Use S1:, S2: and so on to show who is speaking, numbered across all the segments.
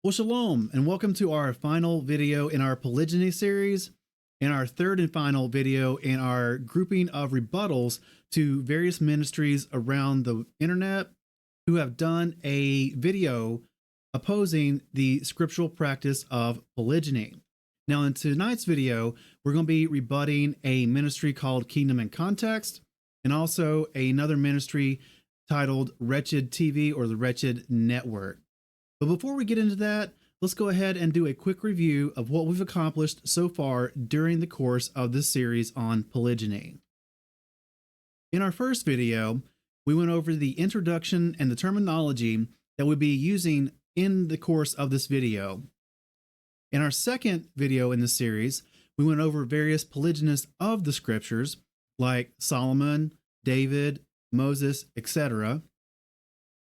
S1: Well, shalom, and welcome to our final video in our Polygyny series, and our third and final video in our grouping of rebuttals to various ministries around the internet who have done a video opposing the scriptural practice of polygyny. Now, in tonight's video, we're going to be rebutting a ministry called Kingdom in Context, and also another ministry titled Wretched TV or the Wretched Network. But before we get into that, let's go ahead and do a quick review of what we've accomplished so far during the course of this series on polygyny. In our first video, we went over the introduction and the terminology that we'll be using in the course of this video. In our second video in the series, we went over various polygynists of the scriptures like Solomon, David, Moses, etc.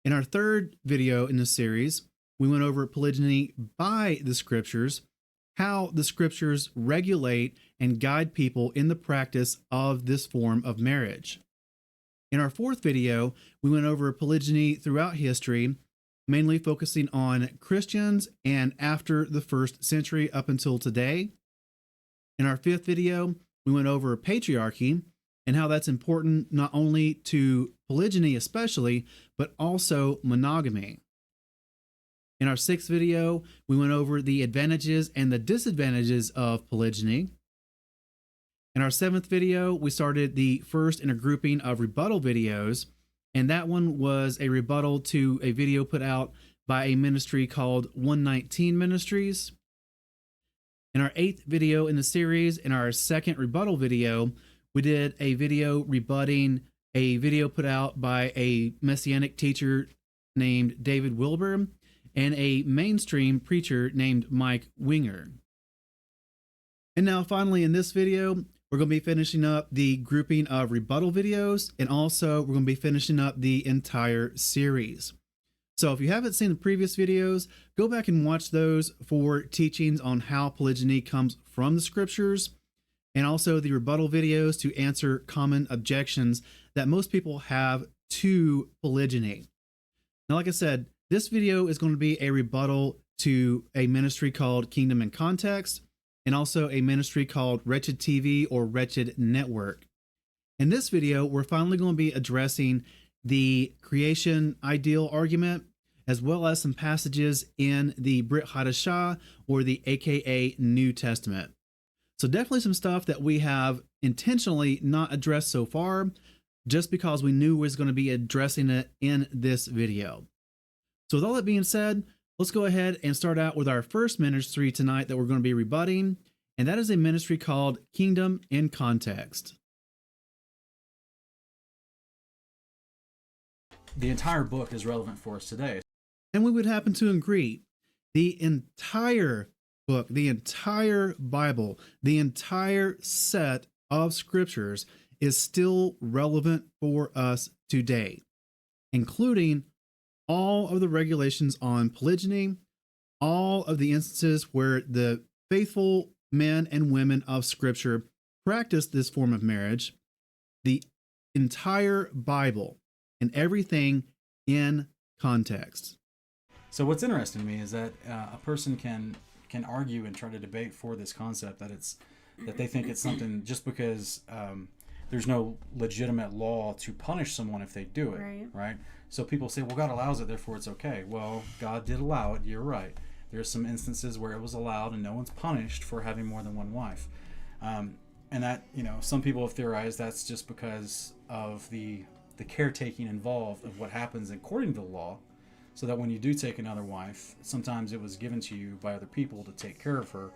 S1: In our third video in the series, we went over polygyny by the scriptures, how the scriptures regulate and guide people in the practice of this form of marriage. In our fourth video, we went over polygyny throughout history, mainly focusing on Christians and after the first century up until today. In our fifth video, we went over patriarchy and how that's important not only to polygyny especially, but also monogamy. In our sixth video, we went over the advantages and the disadvantages of polygyny. In our seventh video, we started the first in a grouping of rebuttal videos, and that one was a rebuttal to a video put out by a ministry called 119 Ministries. In our eighth video in the series, in our second rebuttal video, we did a video rebutting a video put out by a messianic teacher named David Wilbur and a mainstream preacher named Mike Winger. And now finally in this video, we're going to be finishing up the grouping of rebuttal videos, and also we're going to be finishing up the entire series. So if you haven't seen the previous videos, go back and watch those for teachings on how polygyny comes from the scriptures, and also the rebuttal videos to answer common objections that most people have to polygyny. Now, like I said, this video is going to be a rebuttal to a ministry called Kingdom in Context, and also a ministry called Wretched TV or Wretched Network. In this video, we're finally going to be addressing the creation ideal argument, as well as some passages in the Brit Chadasha or the AKA New Testament. So definitely some stuff that we have intentionally not addressed so far, just because we knew we was going to be addressing it in this video. So with all that being said, let's go ahead and start out with our first ministry tonight that we're going to be rebutting, and that is a ministry called Kingdom in Context.
S2: The entire book is relevant for us today.
S1: And we would happen to agree. The entire book, the entire Bible, the entire set of scriptures is still relevant for us today, including all of the regulations on polygyny, all of the instances where the faithful men and women of scripture practice this form of marriage, the entire Bible and everything in context.
S2: So what's interesting to me is that a person can argue and try to debate for this concept that they think it's something just because there's no legitimate law to punish someone if they do it, right? So people say, well, God allows it, therefore it's okay. Well, God did allow it, you're right. There's some instances where it was allowed and no one's punished for having more than one wife. And that, some people have theorized that's just because of the caretaking involved of what happens according to the law, so that when you do take another wife, sometimes it was given to you by other people to take care of her.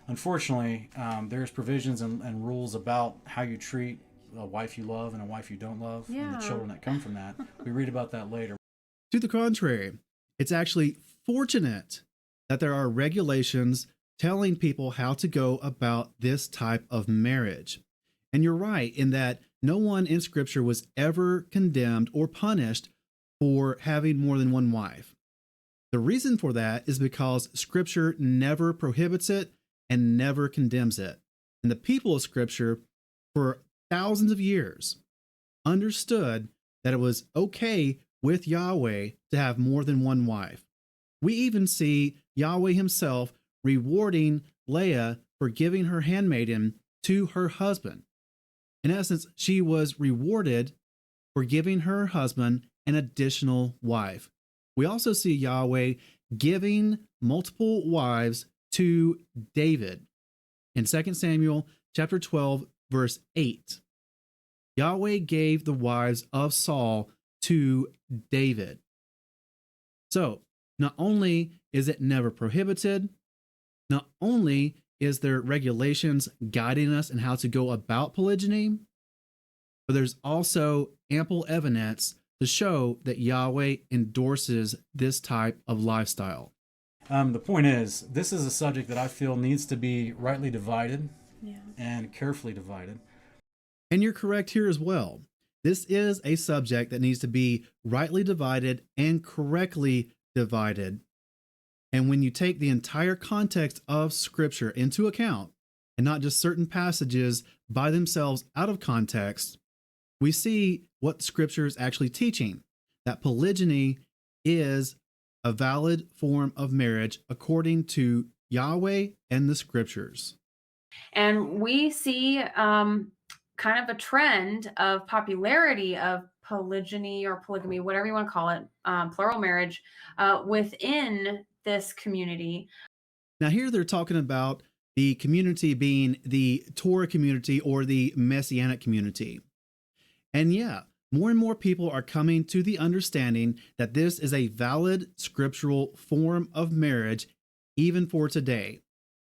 S2: Unfortunately, there's provisions and rules about how you treat a wife you love and a wife you don't love, and the children that come from that. We read about that later.
S1: To the contrary, it's actually fortunate that there are regulations telling people how to go about this type of marriage. And you're right in that no one in Scripture was ever condemned or punished for having more than one wife. The reason for that is because Scripture never prohibits it and never condemns it. And the people of Scripture, for thousands of years, understood that it was okay with Yahweh to have more than one wife. We even see Yahweh himself rewarding Leah for giving her handmaiden to her husband. In essence, she was rewarded for giving her husband an additional wife. We also see Yahweh giving multiple wives to David. In 2 Samuel chapter 12, verse 8, Yahweh gave the wives of Saul to David. So, not only is it never prohibited, not only is there regulations guiding us in how to go about polygyny, but there's also ample evidence to show that Yahweh endorses this type of lifestyle.
S2: The point is, this is a subject that I feel needs to be rightly divided and carefully divided.
S1: And you're correct here as well. This is a subject that needs to be rightly divided and correctly divided. And when you take the entire context of Scripture into account, and not just certain passages by themselves out of context, we see what Scripture is actually teaching, that polygyny is a valid form of marriage according to Yahweh and the Scriptures.
S3: And we see kind of a trend of popularity of polygyny or polygamy, whatever you want to call it, plural marriage, within this community.
S1: Now, here they're talking about the community being the Torah community or the Messianic community. And yeah, more and more people are coming to the understanding that this is a valid scriptural form of marriage, even for today,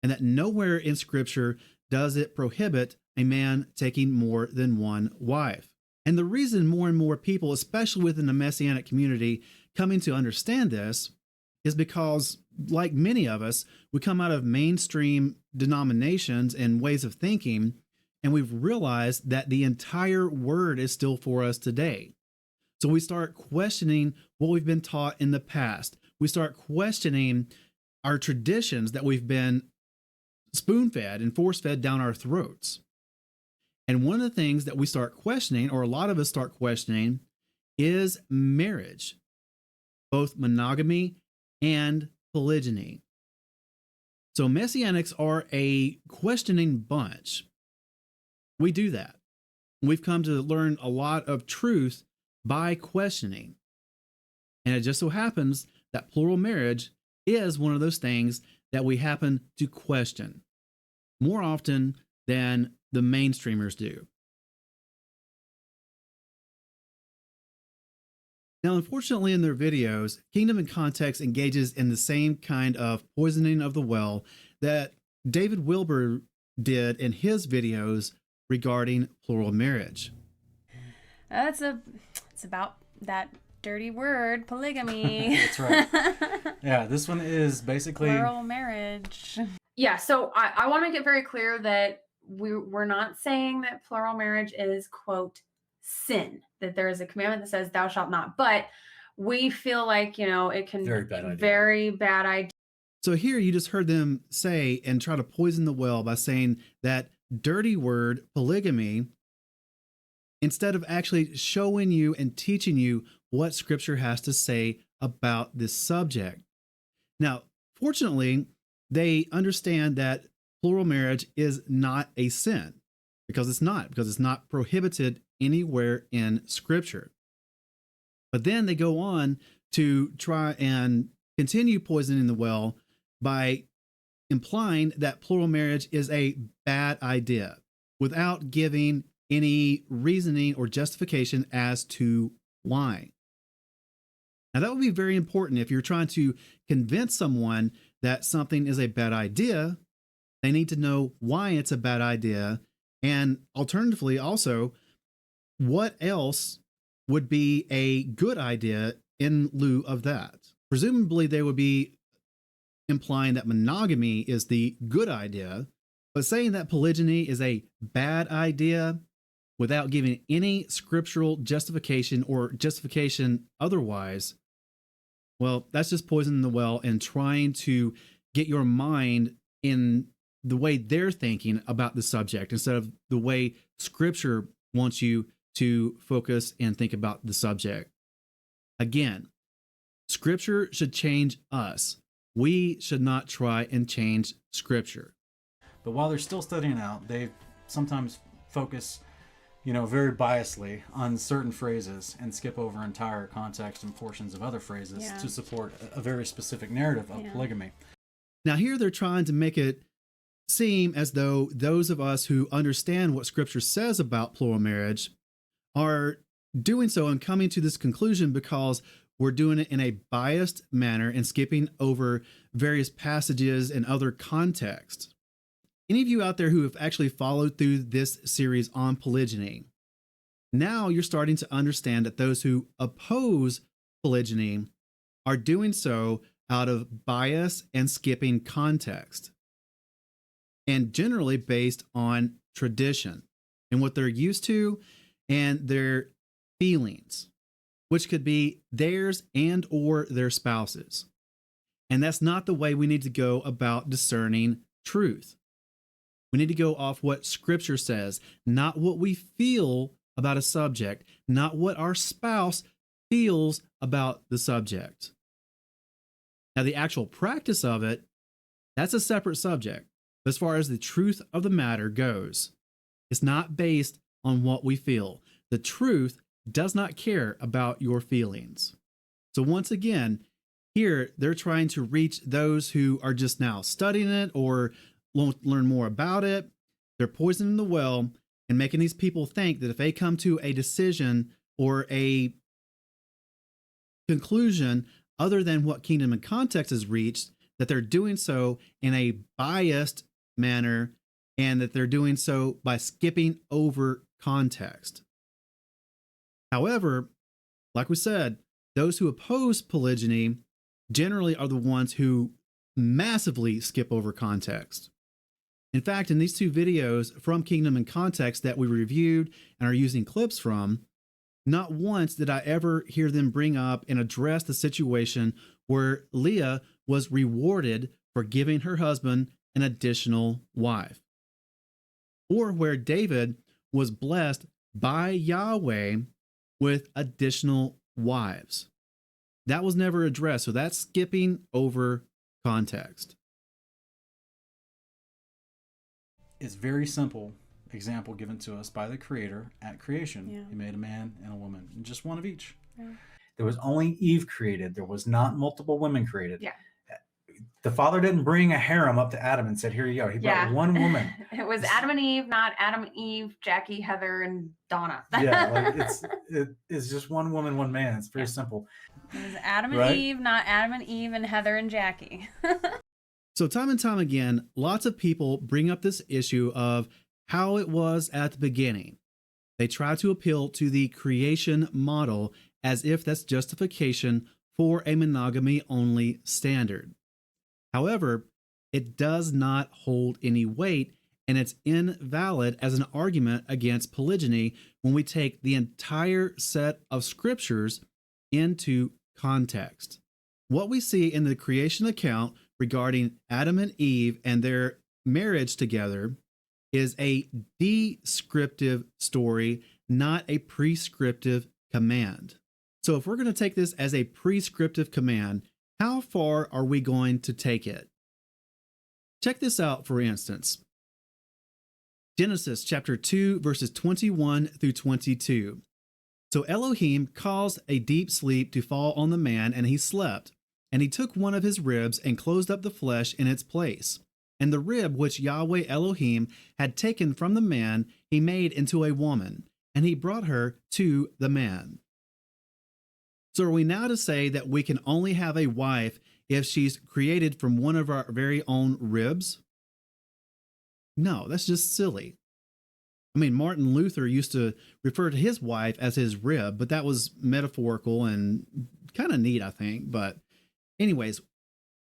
S1: and that nowhere in Scripture does it prohibit a man taking more than one wife. And the reason more and more people, especially within the Messianic community, coming to understand this is because, like many of us, we come out of mainstream denominations and ways of thinking, and we've realized that the entire word is still for us today. So we start questioning what we've been taught in the past. We start questioning our traditions that we've been spoon-fed and force-fed down our throats. And one of the things that we start questioning, or a lot of us start questioning, is marriage, both monogamy and polygyny. So Messianics are a questioning bunch. We do that. We've come to learn a lot of truth by questioning. And it just so happens that plural marriage is one of those things that we happen to question more often than the mainstreamers do. Now, unfortunately, in their videos, Kingdom and Context engages in the same kind of poisoning of the well that David Wilbur did in his videos regarding plural marriage.
S3: It's about that dirty word, polygamy.
S2: That's right. Yeah, this one is basically
S3: plural marriage. Yeah, so I want to make it very clear that we're not saying that plural marriage is, quote, sin, that there is a commandment that says thou shalt not, but we feel like, it can very bad idea.
S1: So here you just heard them say and try to poison the well by saying that dirty word, polygamy, instead of actually showing you and teaching you what Scripture has to say about this subject. Now, fortunately, they understand that plural marriage is not a sin, because it's not prohibited anywhere in Scripture. But then they go on to try and continue poisoning the well by implying that plural marriage is a bad idea without giving any reasoning or justification as to why. Now, that would be very important if you're trying to convince someone that something is a bad idea. They need to know why it's a bad idea, and alternatively also, what else would be a good idea in lieu of that. Presumably, they would be implying that monogamy is the good idea, but saying that polygyny is a bad idea without giving any scriptural justification or justification otherwise, well, that's just poisoning the well and trying to get your mind in the way they're thinking about the subject instead of the way Scripture wants you to focus and think about the subject. Again, Scripture should change us. We should not try and change Scripture.
S2: But while they're still studying out, they sometimes focus, very biasly on certain phrases and skip over entire context and portions of other phrases to support a very specific narrative of polygamy.
S1: Now here they're trying to make it seem as though those of us who understand what Scripture says about plural marriage are doing so and coming to this conclusion because we're doing it in a biased manner and skipping over various passages and other contexts. Any of you out there who have actually followed through this series on polygyny, now you're starting to understand that those who oppose polygyny are doing so out of bias and skipping context, and generally based on tradition and what they're used to and their feelings, which could be theirs and or their spouses. And that's not the way we need to go about discerning truth. We need to go off what Scripture says, not what we feel about a subject, not what our spouse feels about the subject. Now, the actual practice of it, that's a separate subject. As far as the truth of the matter goes, it's not based on what we feel. The truth does not care about your feelings. So once again, here they're trying to reach those who are just now studying it or won't learn more about it. They're poisoning the well and making these people think that if they come to a decision or a conclusion other than what Kingdom and Context has reached, that they're doing so in a biased manner and that they're doing so by skipping over context. However, like we said, those who oppose polygyny generally are the ones who massively skip over context. In fact, in these two videos from Kingdom and Context that we reviewed and are using clips from, not once did I ever hear them bring up and address the situation where Leah was rewarded for giving her husband an additional wife, or where David was blessed by Yahweh with additional wives. That was never addressed, so that's skipping over context.
S2: It's very simple example given to us by the Creator at creation.
S3: Yeah.
S2: He made a man and a woman, and just one of each.
S3: Yeah.
S4: There was only Eve created. There was not multiple women created.
S3: Yeah.
S4: The Father didn't bring a harem up to Adam and said, here you go. He brought one woman.
S3: It was Adam and Eve, not Adam, Eve, Jackie, Heather, and Donna.
S4: Yeah, like it's just one woman, one man. It's very simple.
S3: It was Adam and
S4: Right?
S3: Eve, not Adam and Eve and Heather and Jackie.
S1: So time and time again, lots of people bring up this issue of how it was at the beginning. They try to appeal to the creation model as if that's justification for a monogamy-only standard. However, it does not hold any weight, and it's invalid as an argument against polygyny when we take the entire set of scriptures into context. What we see in the creation account regarding Adam and Eve and their marriage together is a descriptive story, not a prescriptive command. So if we're going to take this as a prescriptive command, how far are we going to take it? Check this out, for instance. Genesis chapter 2, verses 21 through 22. So Elohim caused a deep sleep to fall on the man, and he slept. And he took one of his ribs and closed up the flesh in its place. And the rib which Yahweh Elohim had taken from the man, he made into a woman, and he brought her to the man. So are we now to say that we can only have a wife if she's created from one of our very own ribs? No, that's just silly. I mean, Martin Luther used to refer to his wife as his rib, but that was metaphorical and kind of neat, I think. But anyways,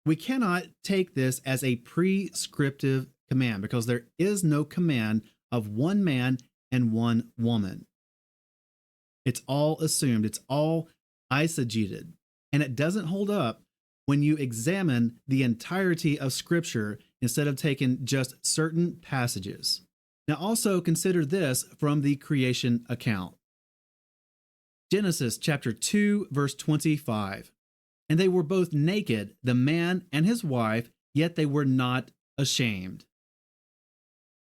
S1: we cannot take this as a prescriptive command because there is no command of one man and one woman. It's all assumed. It's all eisegeted. And it doesn't hold up when you examine the entirety of Scripture instead of taking just certain passages. Now also consider this from the creation account. Genesis chapter 2, verse 25. And they were both naked, the man and his wife, yet they were not ashamed.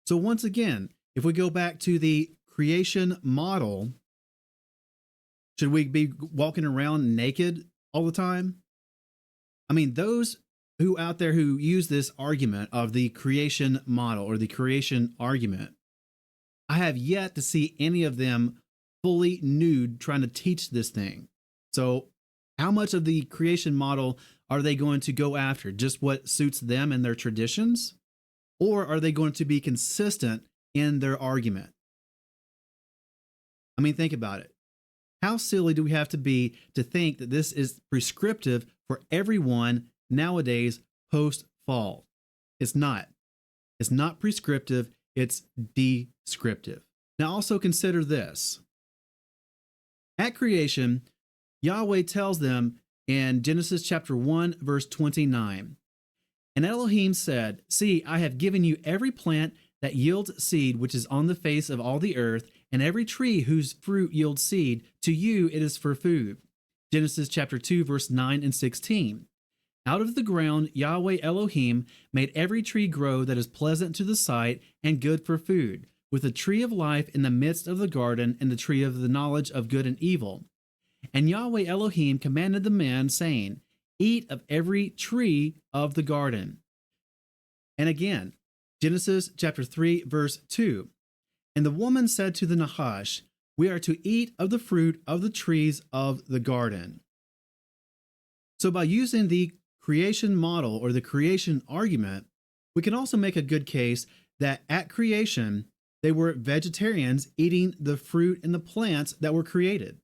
S1: So once again, if we go back to the creation model, should we be walking around naked all the time? I mean, those who out there who use this argument of the creation model or the creation argument, I have yet to see any of them fully nude trying to teach this thing. So how much of the creation model are they going to go after? Just what suits them and their traditions? Or are they going to be consistent in their argument? I mean, think about it. How silly do we have to be to think that this is prescriptive for everyone nowadays post-fall? It's not. It's not prescriptive. It's descriptive. Now also consider this. At creation, Yahweh tells them in Genesis chapter 1, verse 29, "And Elohim said, See, I have given you every plant that yields seed which is on the face of all the earth, and every tree whose fruit yields seed. To you it is for food." Genesis chapter 2, verse 9 and 16. "Out of the ground Yahweh Elohim made every tree grow that is pleasant to the sight and good for food, with the tree of life in the midst of the garden and the tree of the knowledge of good and evil. And Yahweh Elohim commanded the man, saying, Eat of every tree of the garden." And again, Genesis chapter 3, verse 2. "And the woman said to the Nahash, We are to eat of the fruit of the trees of the garden." So by using the creation model or the creation argument, we can also make a good case that at creation, they were vegetarians eating the fruit and the plants that were created.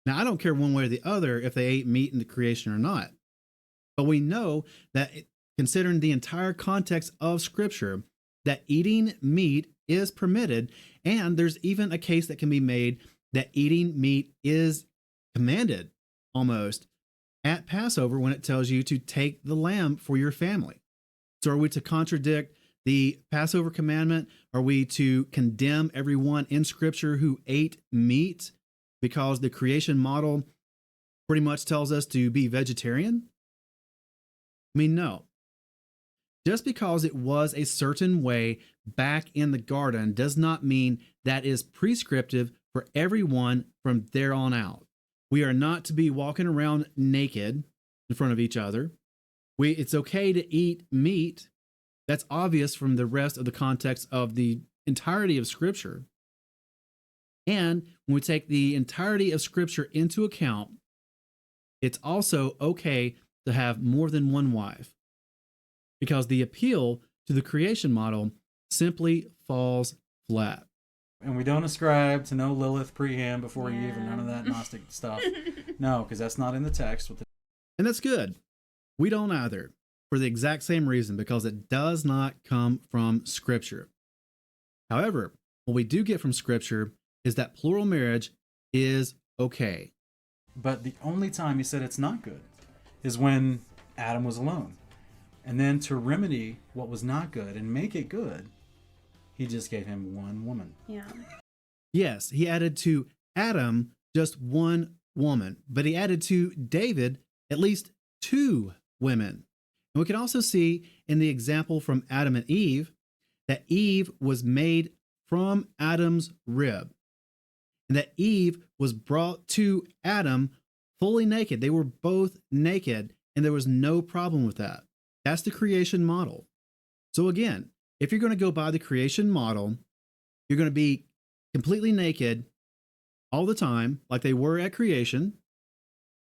S1: Now, I don't care one way or the other if they ate meat in the creation or not, but we know that considering the entire context of Scripture, that eating meat is permitted, and there's even a case that can be made that eating meat is commanded almost at Passover when it tells you to take the lamb for your family. So are we to contradict the Passover commandment? Are we to condemn everyone in Scripture who ate meat because the creation model pretty much tells us to be vegetarian? I mean, no. Just because it was a certain way back in the garden does not mean that is prescriptive for everyone from there on out. We are not to be walking around naked in front of each other. It's okay to eat meat. That's obvious from the rest of the context of the entirety of Scripture. And when we take the entirety of Scripture into account, it's also okay to have more than one wife, because the appeal to the creation model simply falls flat.
S2: And we don't ascribe to no Lilith pre-Ham before Eve and none of that Gnostic stuff. No, because that's not in the text.
S1: And that's good. We don't either, for the exact same reason, because it does not come from Scripture. However, what we do get from Scripture is that plural marriage is okay.
S2: But the only time he said it's not good is when Adam was alone. And then to remedy what was not good and make it good, he just gave him one woman.
S3: Yeah.
S1: Yes, he added to Adam just one woman, but he added to David at least two women. And we can also see in the example from Adam and Eve that Eve was made from Adam's rib, and that Eve was brought to Adam fully naked. They were both naked, and there was no problem with that. That's the creation model. So again, if you're going to go by the creation model, you're going to be completely naked all the time, like they were at creation,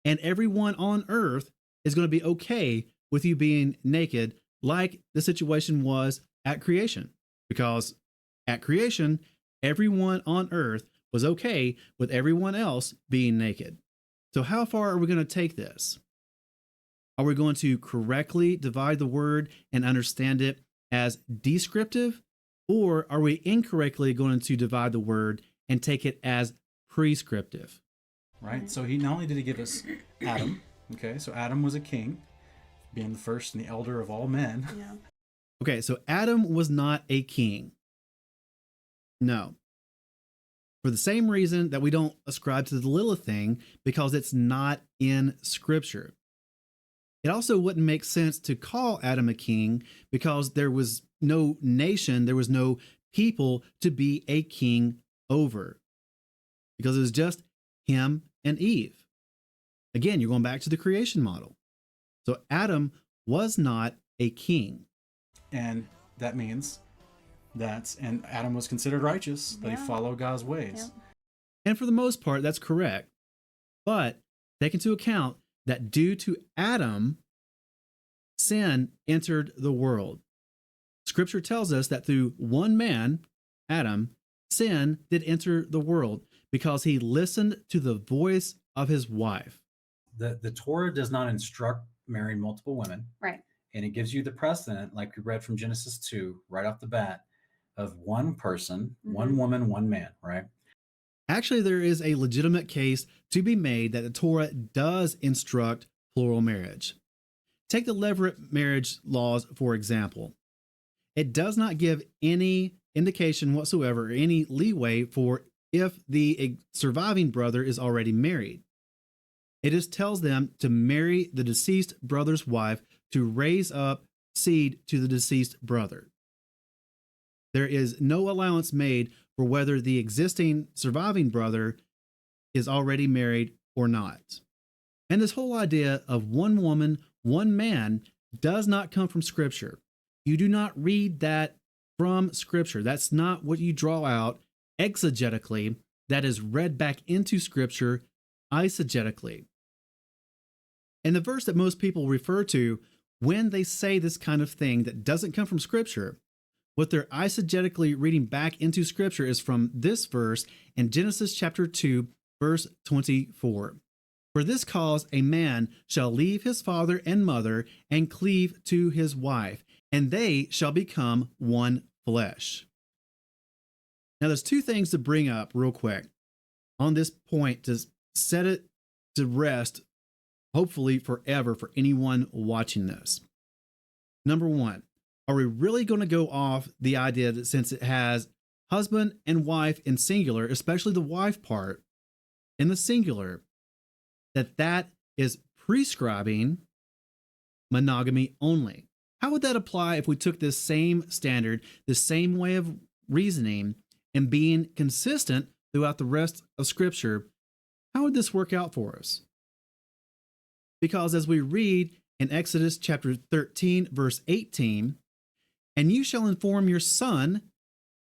S1: and everyone on earth is going to be okay with you being naked, like the situation was at creation. Because at creation, everyone on earth was okay with everyone else being naked. So how far are we going to take this? Are we going to correctly divide the word and understand it as descriptive? Or are we incorrectly going to divide the word and take it as prescriptive?
S2: Right? So he not only did he give us Adam, okay, so Adam was a king, being the first and the elder of all men.
S3: Yeah.
S1: Okay, so Adam was not a king. No. For the same reason that we don't ascribe to the Lilith thing, because it's not in Scripture. It also wouldn't make sense to call Adam a king because there was no nation, there was no people to be a king over. Because it was just him and Eve. Again, you're going back to the creation model. So Adam was not a king.
S2: And that means and Adam was considered righteous, that he
S3: Yeah.
S2: followed God's ways.
S3: Yep.
S1: And for the most part, that's correct. But take into account that due to Adam, sin entered the world. Scripture tells us that through one man, Adam, sin did enter the world because he listened to the voice of his wife.
S4: The Torah does not instruct marrying multiple women.
S3: Right.
S4: And it gives you the precedent, like we read from Genesis 2, right off the bat, of one person, one woman, one man, right?
S1: Actually, there is a legitimate case to be made that the Torah does instruct plural marriage. Take the levirate marriage laws, for example. It does not give any indication whatsoever, or any leeway for if the surviving brother is already married. It just tells them to marry the deceased brother's wife to raise up seed to the deceased brother. There is no allowance made for whether the existing surviving brother is already married or not. And this whole idea of one woman, one man does not come from Scripture. You do not read that from Scripture. That's not what you draw out exegetically. That is read back into Scripture eisegetically. And the verse that most people refer to when they say this kind of thing that doesn't come from Scripture, what they're eisegetically reading back into Scripture is from this verse in Genesis chapter 2, verse 24. For this cause a man shall leave his father and mother and cleave to his wife, and they shall become one flesh. Now there's two things to bring up real quick on this point to set it to rest, hopefully forever, for anyone watching this. Number one, are we really going to go off the idea that since it has husband and wife in singular, especially the wife part in the singular, that is prescribing monogamy only? How would that apply if we took this same standard, the same way of reasoning, and being consistent throughout the rest of Scripture? How would this work out for us? Because as we read in Exodus chapter 13, verse 18, and you shall inform your son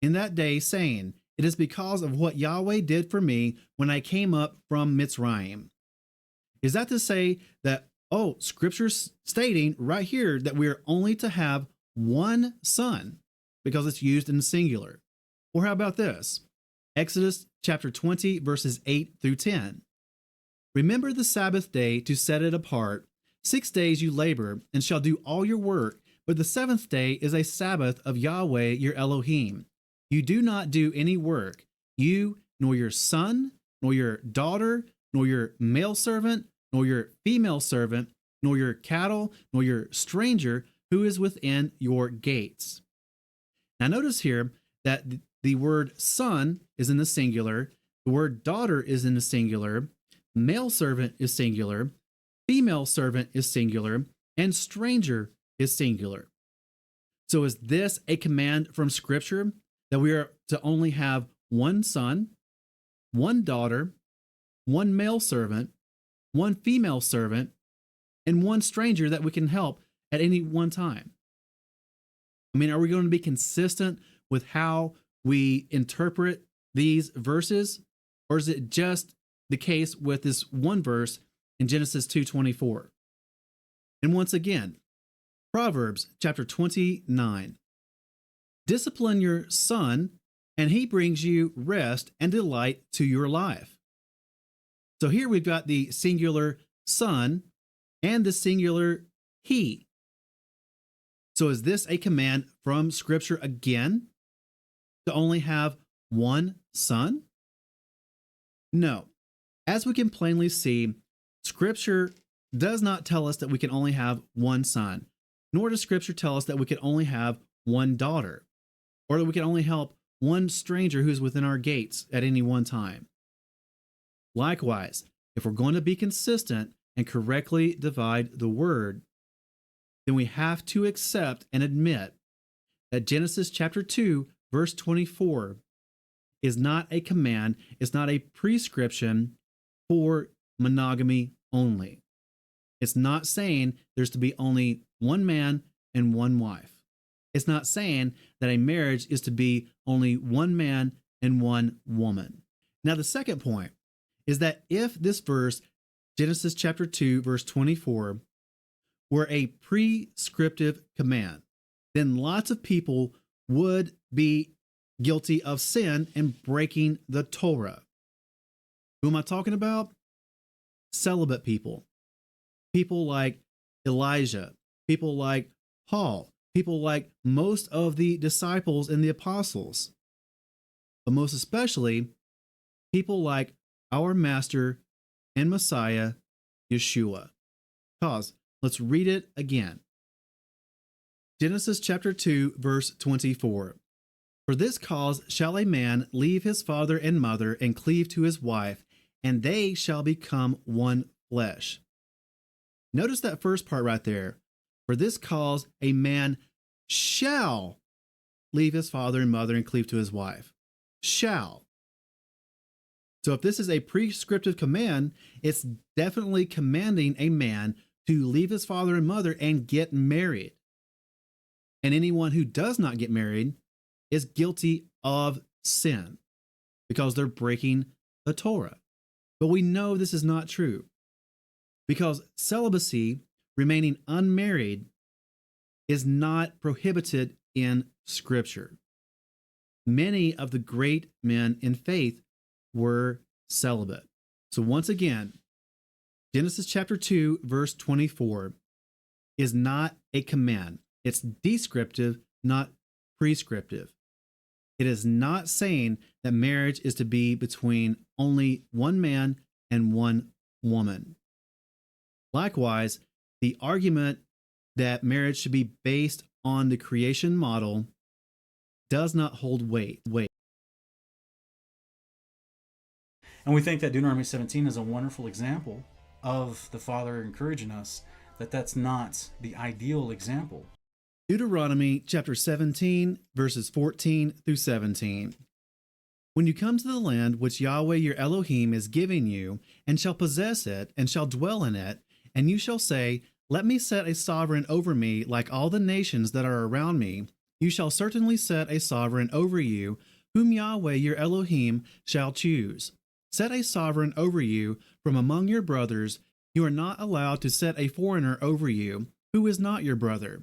S1: in that day, saying, it is because of what Yahweh did for me when I came up from Mitzrayim. Is that to say that, Scripture's stating right here that we are only to have one son because it's used in the singular? Or how about this? Exodus chapter 20, verses 8 through 10. Remember the Sabbath day to set it apart. 6 days you labor and shall do all your work, but the seventh day is a Sabbath of Yahweh your Elohim. You do not do any work, you, nor your son, nor your daughter, nor your male servant, nor your female servant, nor your cattle, nor your stranger who is within your gates. Now notice here that the word son is in the singular, the word daughter is in the singular, male servant is singular, female servant is singular, and stranger is singular. So is this a command from Scripture that we are to only have one son, one daughter, one male servant, one female servant, and one stranger that we can help at any one time? I mean, are we going to be consistent with how we interpret these verses? Or is it just the case with this one verse in Genesis 2:24? And once again, Proverbs chapter 29. Discipline your son, and he brings you rest and delight to your life. So here we've got the singular son and the singular he. So is this a command from Scripture again to only have one son? No. As we can plainly see, Scripture does not tell us that we can only have one son, nor does Scripture tell us that we can only have one daughter, or that we can only help one stranger who's within our gates at any one time. Likewise, if we're going to be consistent and correctly divide the word, then we have to accept and admit that Genesis chapter 2, verse 24 is not a command, it's not a prescription for monogamy only. It's not saying there's to be only one man and one wife. It's not saying that a marriage is to be only one man and one woman. Now, the second point is that if this verse, Genesis chapter 2, verse 24, were a prescriptive command, then lots of people would be guilty of sin and breaking the Torah. Who am I talking about? Celibate people. People like Elijah, people like Paul, people like most of the disciples and the apostles, but most especially people like our Master and Messiah, Yeshua. Pause. Let's read it again. Genesis chapter 2, verse 24. For this cause shall a man leave his father and mother and cleave to his wife, and they shall become one flesh. Notice that first part right there. For this cause a man shall leave his father and mother and cleave to his wife. Shall. So if this is a prescriptive command, it's definitely commanding a man to leave his father and mother and get married. And anyone who does not get married is guilty of sin because they're breaking the Torah. But we know this is not true because celibacy, remaining unmarried, is not prohibited in Scripture. Many of the great men in faith were celibate. So once again, Genesis chapter 2, verse 24 is not a command. It's descriptive, not prescriptive. It is not saying that marriage is to be between only one man and one woman. Likewise, the argument that marriage should be based on the creation model does not hold weight.
S2: And we think that Deuteronomy 17 is a wonderful example of the Father encouraging us that that's not the ideal example.
S1: Deuteronomy chapter 17, verses 14 through 17. When you come to the land which Yahweh your Elohim is giving you, and shall possess it, and shall dwell in it, and you shall say, Let me set a sovereign over me like all the nations that are around me, you shall certainly set a sovereign over you, whom Yahweh your Elohim shall choose. Set a sovereign over you from among your brothers. You are not allowed to set a foreigner over you, who is not your brother.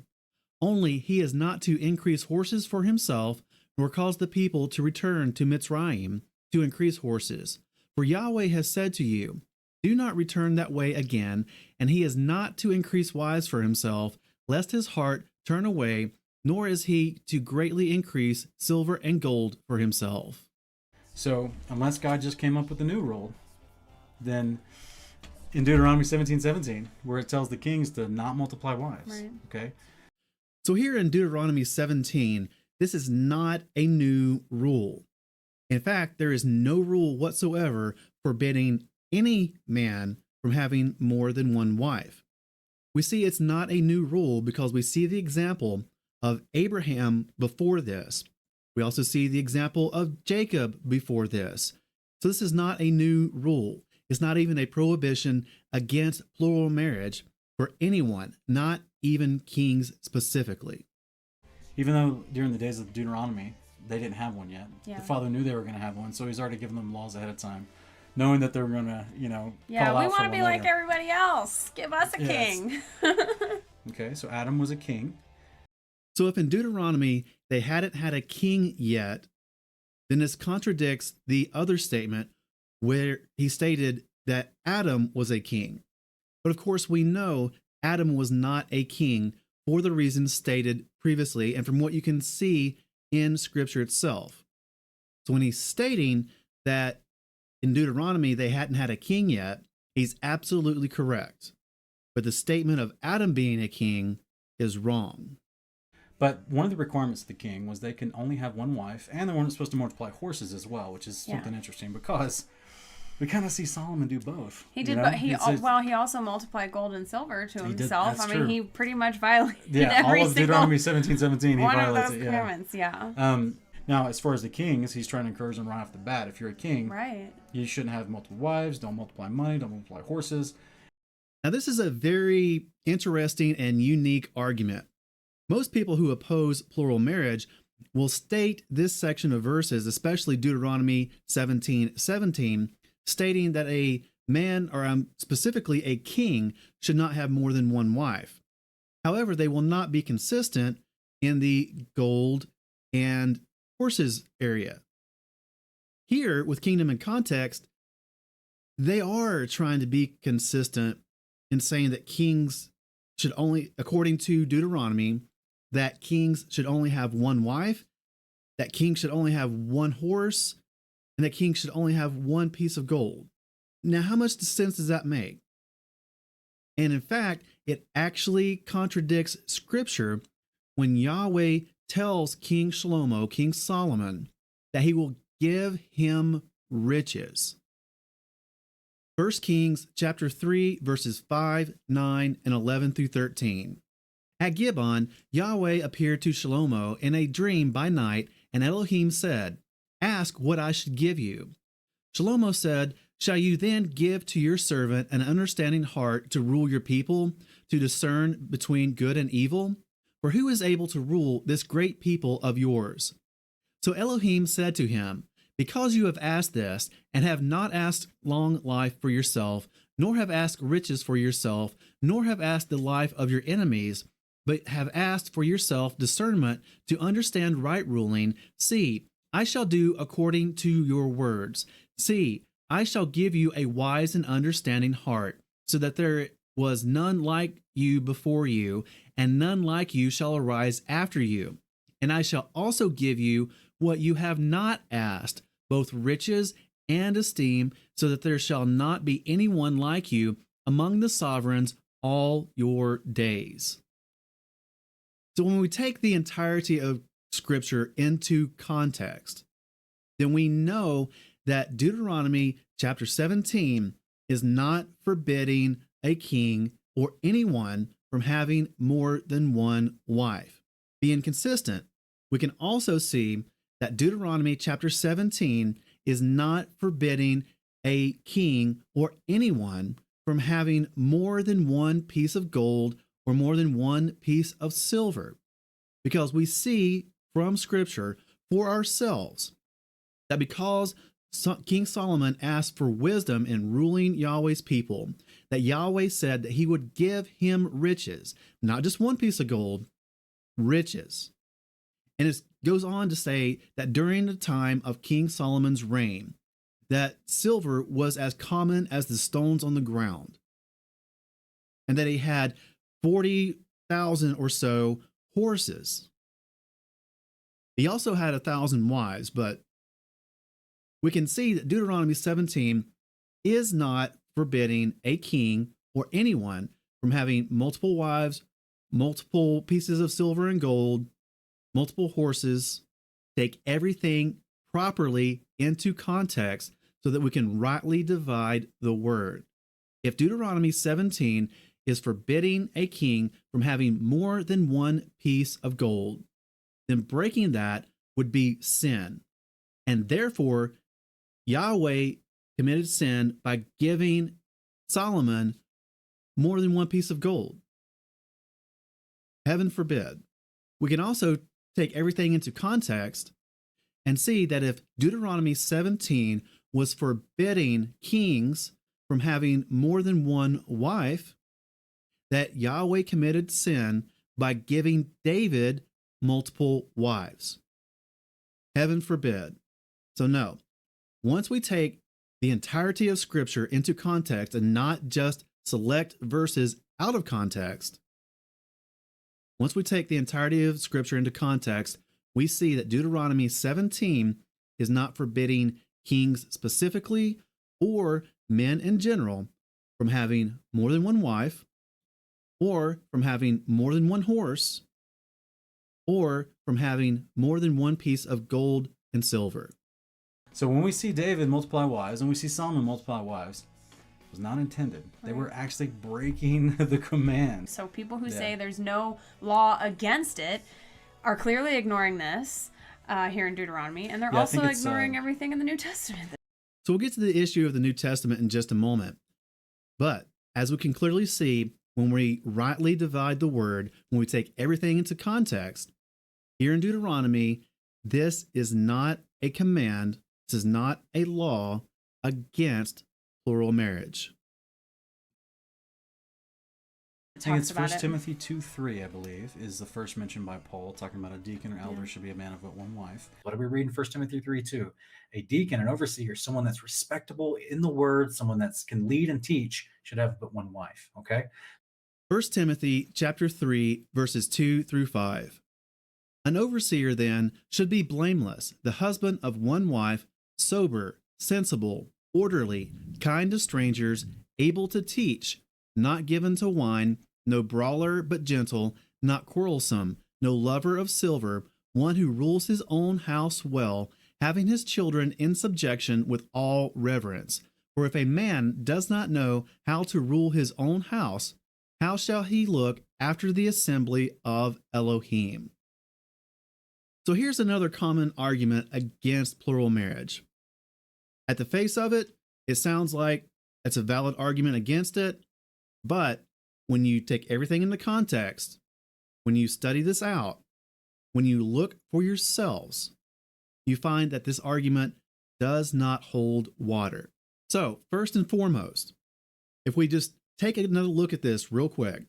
S1: Only he is not to increase horses for himself, nor cause the people to return to Mitzrayim to increase horses. For Yahweh has said to you, Do not return that way again, and he is not to increase wives for himself, lest his heart turn away, nor is he to greatly increase silver and gold for himself.
S2: So, unless God just came up with a new rule, then in Deuteronomy 17:17, where it tells the kings to not multiply wives,
S3: Right.
S2: okay?
S1: So here in Deuteronomy 17, this is not a new rule. In fact, there is no rule whatsoever forbidding any man from having more than one wife. We see it's not a new rule because we see the example of Abraham before this. We also see the example of Jacob before this. So this is not a new rule. It's not even a prohibition against plural marriage for anyone, not even kings specifically.
S2: Even though during the days of Deuteronomy, they didn't have one yet.
S3: Yeah.
S2: The Father knew they were going to have one, so he's already given them laws ahead of time, knowing that they were going to,
S5: Yeah,
S2: call
S5: we
S2: out for
S5: want to be
S2: one
S5: like
S2: later.
S5: everybody else. Give us a
S2: Yes.
S5: king.
S2: Okay, so Adam was a king.
S1: So if in Deuteronomy they hadn't had a king yet, then this contradicts the other statement where he stated that Adam was a king. But of course, we know Adam was not a king for the reasons stated previously and from what you can see in Scripture itself. So when he's stating that in Deuteronomy they hadn't had a king yet, he's absolutely correct. But the statement of Adam being a king is wrong.
S2: But one of the requirements of the king was they can only have one wife, and they weren't supposed to multiply horses as well, which is something interesting because we kind of see Solomon do both.
S5: He did, but he also multiplied gold and silver to himself.
S2: That's
S5: I mean,
S2: true.
S5: he pretty much violated
S2: all of Deuteronomy 17:17. He
S5: one of
S2: violates
S5: those
S2: it.
S5: commandments.
S2: Now, as far as the kings, he's trying to encourage them right off the bat. If you're a king,
S5: right,
S2: you shouldn't have multiple wives. Don't multiply money. Don't multiply horses.
S1: Now, this is a very interesting and unique argument. Most people who oppose plural marriage will state this section of verses, especially Deuteronomy 17:17, stating that a man, or specifically a king, should not have more than one wife. However, they will not be consistent in the gold and horses area. Here, with kingdom and context, they are trying to be consistent in saying that kings should only, according to Deuteronomy, that kings should only have one wife, that kings should only have one horse, and that kings should only have one piece of gold. Now, how much sense does that make? And in fact, it actually contradicts scripture when Yahweh tells King Solomon, that he will give him riches. 1 Kings chapter 3, verses 5, 9, and 11 through 13. At Gibeon, Yahweh appeared to Shlomo in a dream by night, and Elohim said, "Ask what I should give you." Shlomo said, "Shall you then give to your servant an understanding heart to rule your people, to discern between good and evil? For who is able to rule this great people of yours?" So Elohim said to him, "Because you have asked this, and have not asked long life for yourself, nor have asked riches for yourself, nor have asked the life of your enemies, but have asked for yourself discernment to understand right ruling, see, I shall do according to your words. See, I shall give you a wise and understanding heart, so that there was none like you before you, and none like you shall arise after you. And I shall also give you what you have not asked, both riches and esteem, so that there shall not be anyone like you among the sovereigns all your days." So when we take the entirety of Scripture into context, then we know that Deuteronomy chapter 17 is not forbidding a king or anyone from having more than one wife. Being consistent, we can also see that Deuteronomy chapter 17 is not forbidding a king or anyone from having more than one piece of gold or more than one piece of silver, because we see from Scripture for ourselves that because King Solomon asked for wisdom in ruling Yahweh's people, that Yahweh said that he would give him riches, not just one piece of gold, riches. And it goes on to say that during the time of King Solomon's reign, that silver was as common as the stones on the ground, and that he had 40,000 or so horses. He also had 1,000 wives, but we can see that Deuteronomy 17 is not forbidding a king or anyone from having multiple wives, multiple pieces of silver and gold, multiple horses. Take everything properly into context so that we can rightly divide the word. If Deuteronomy 17 is forbidding a king from having more than one piece of gold, then breaking that would be sin. And therefore, Yahweh committed sin by giving Solomon more than one piece of gold. Heaven forbid. We can also take everything into context and see that if Deuteronomy 17 was forbidding kings from having more than one wife, that Yahweh committed sin by giving David multiple wives. Heaven forbid. So no, once we take the entirety of Scripture into context and not just select verses out of context, once we take the entirety of Scripture into context, we see that Deuteronomy 17 is not forbidding kings specifically or men in general from having more than one wife, or from having more than one horse, or from having more than one piece of gold and silver.
S2: So when we see David multiply wives and we see Solomon multiply wives, it was not intended. They were actually breaking the command.
S5: So people who say there's no law against it are clearly ignoring this here in Deuteronomy, and they're also ignoring everything in the New Testament.
S1: So we'll get to the issue of the New Testament in just a moment. But as we can clearly see, when we rightly divide the word, when we take everything into context, here in Deuteronomy, this is not a command, this is not a law against plural marriage.
S2: I think it's 1 Timothy 2:3, I believe, is the first mention by Paul, talking about a deacon or elder should be a man of but one wife.
S4: What do we read in 1 Timothy 3:2? A deacon, an overseer, someone that's respectable in the word, someone that can lead and teach, should have but one wife, okay?
S1: 1 Timothy chapter 3, verses 2 through 5. An overseer, then, should be blameless, the husband of one wife, sober, sensible, orderly, kind to strangers, able to teach, not given to wine, no brawler but gentle, not quarrelsome, no lover of silver, one who rules his own house well, having his children in subjection with all reverence. For if a man does not know how to rule his own house, how shall he look after the assembly of Elohim? So here's another common argument against plural marriage. At the face of it, it sounds like it's a valid argument against it, but when you take everything into context, when you study this out, when you look for yourselves, you find that this argument does not hold water. So, first and foremost, if we just take another look at this real quick,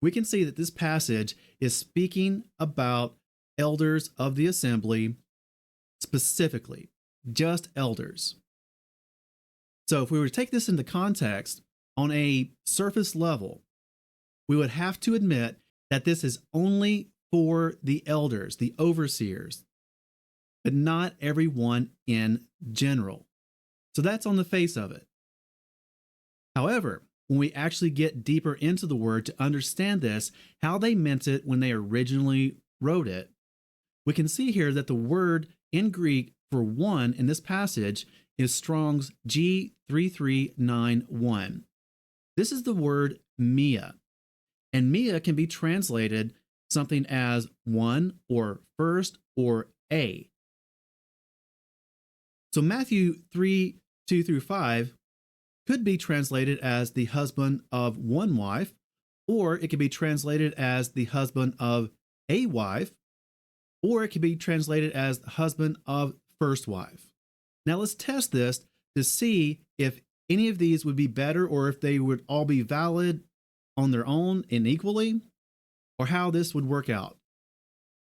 S1: we can see that this passage is speaking about elders of the assembly, specifically, just elders. So if we were to take this into context on a surface level, we would have to admit that this is only for the elders, the overseers, but not everyone in general. So that's on the face of it. However, when we actually get deeper into the word to understand this, how they meant it when they originally wrote it, we can see here that the word in Greek for one in this passage is Strong's G3391. This is the word mia, and mia can be translated something as one or first or a. So Matthew 3:2 through 5 could be translated as the husband of one wife, or it could be translated as the husband of a wife, or it could be translated as the husband of first wife. Now let's test this to see if any of these would be better, or if they would all be valid on their own and equally, or how this would work out.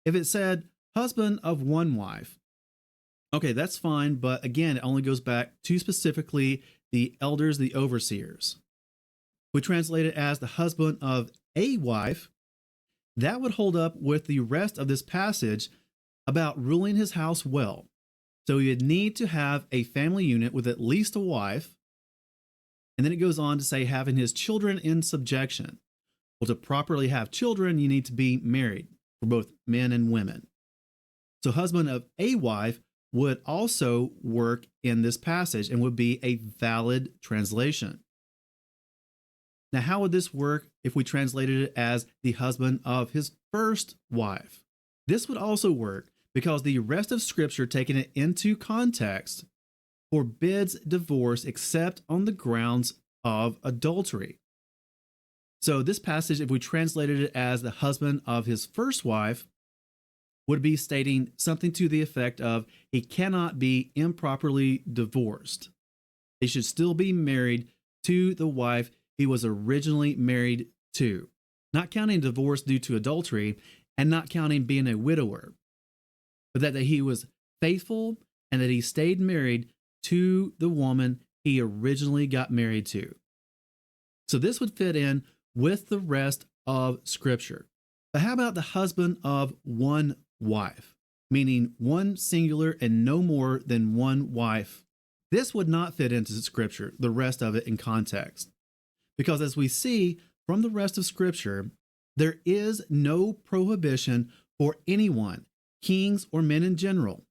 S1: If it said husband of one wife, okay, that's fine, but again, it only goes back to specifically the elders, the overseers. We translate it as the husband of a wife. That would hold up with the rest of this passage about ruling his house well. So you'd need to have a family unit with at least a wife. And then it goes on to say having his children in subjection. Well, to properly have children, you need to be married for both men and women. So husband of a wife would also work in this passage and would be a valid translation. Now, how would this work if we translated it as the husband of his first wife? This would also work because the rest of Scripture, taking it into context, forbids divorce except on the grounds of adultery. So this passage, if we translated it as the husband of his first wife, would be stating something to the effect of he cannot be improperly divorced. He should still be married to the wife he was originally married to, not counting divorce due to adultery and not counting being a widower, but that he was faithful and that he stayed married to the woman he originally got married to. So this would fit in with the rest of Scripture. But how about the husband of one wife, meaning one singular and no more than one wife? This would not fit into Scripture, the rest of it in context. Because as we see from the rest of Scripture, there is no prohibition for anyone, kings or men in general.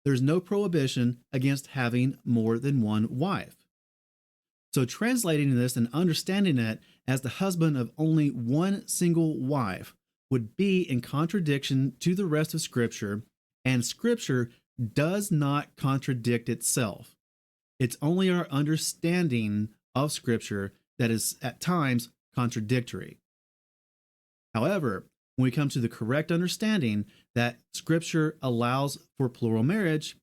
S1: There's no prohibition against having more than one wife. So translating this and understanding it as the husband of only one single wife would be in contradiction to the rest of Scripture, and Scripture does not contradict itself. It's only our understanding of Scripture that is at times contradictory. However, when we come to the correct understanding that Scripture allows for plural marriage,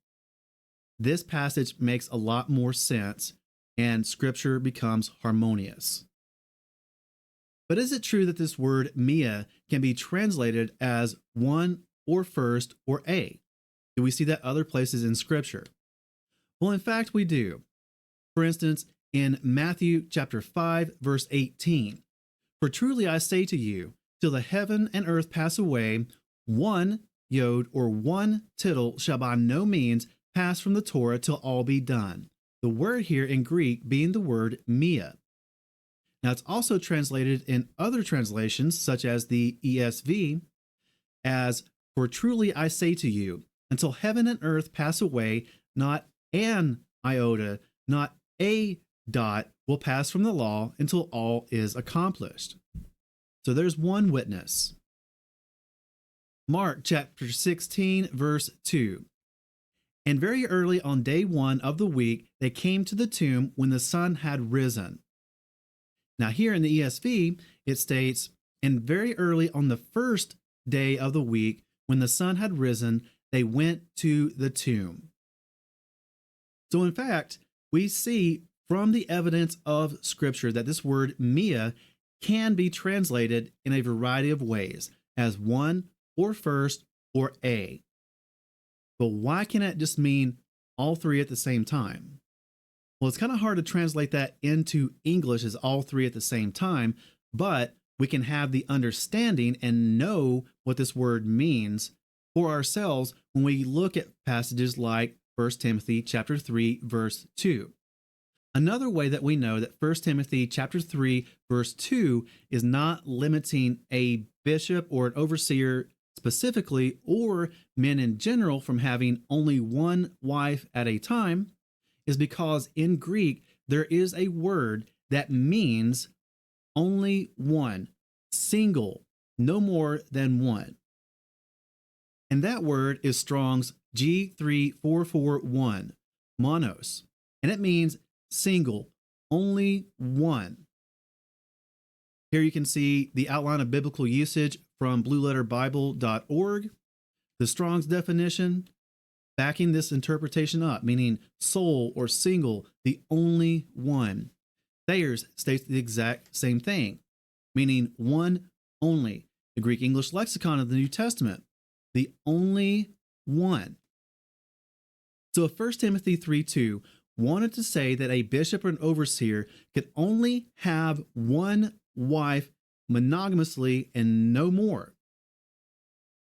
S1: this passage makes a lot more sense and Scripture becomes harmonious. But is it true that this word mia can be translated as one or first or a? Do we see that other places in Scripture? Well, in fact, we do. For instance, in Matthew chapter 5, verse 18, "For truly I say to you, till the heaven and earth pass away, one yod or one tittle shall by no means pass from the Torah till all be done." The word here in Greek being the word mia. Now, it's also translated in other translations, such as the ESV, as "For truly I say to you, until heaven and earth pass away, not an iota, not a dot will pass from the law until all is accomplished." So there's one witness. Mark chapter 16, verse 2. "And very early on day 1 of the week, they came to the tomb when the sun had risen." Now here in the ESV, it states, "And very early on the first day of the week, when the sun had risen, they went to the tomb." So in fact, we see from the evidence of Scripture that this word mia can be translated in a variety of ways as one or first or a. But why can't it just mean all three at the same time? Well, it's kind of hard to translate that into English as all three at the same time, but we can have the understanding and know what this word means for ourselves when we look at passages like 1 Timothy chapter 3, verse 2. Another way that we know that 1 Timothy chapter 3, verse 2 is not limiting a bishop or an overseer specifically, or men in general, from having only one wife at a time, is because in Greek there is a word that means only one, single, no more than one. And that word is Strong's G3441, monos, and it means single, only one. Here you can see the outline of biblical usage from blueletterbible.org, the Strong's definition, backing this interpretation up, meaning sole or single, the only one. Thayer's states the exact same thing, meaning one only. The Greek English lexicon of the New Testament, the only one. So if 1 Timothy 3:2 wanted to say that a bishop or an overseer could only have one wife monogamously and no more,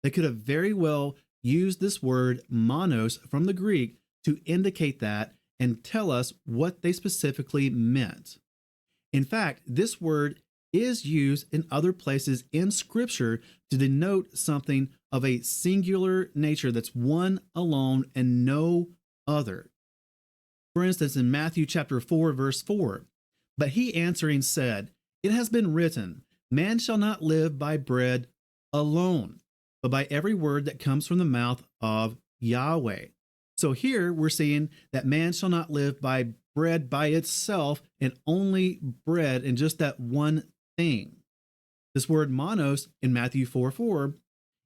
S1: they could have very well used this word monos from the Greek to indicate that and tell us what they specifically meant. In fact, this word is used in other places in Scripture to denote something of a singular nature that's one alone and no other. For instance, in Matthew chapter 4, verse 4, "But he answering said, It has been written, man shall not live by bread alone, but by every word that comes from the mouth of Yahweh." So here we're seeing that man shall not live by bread by itself and only bread in just that one thing. This word monos in Matthew 4:4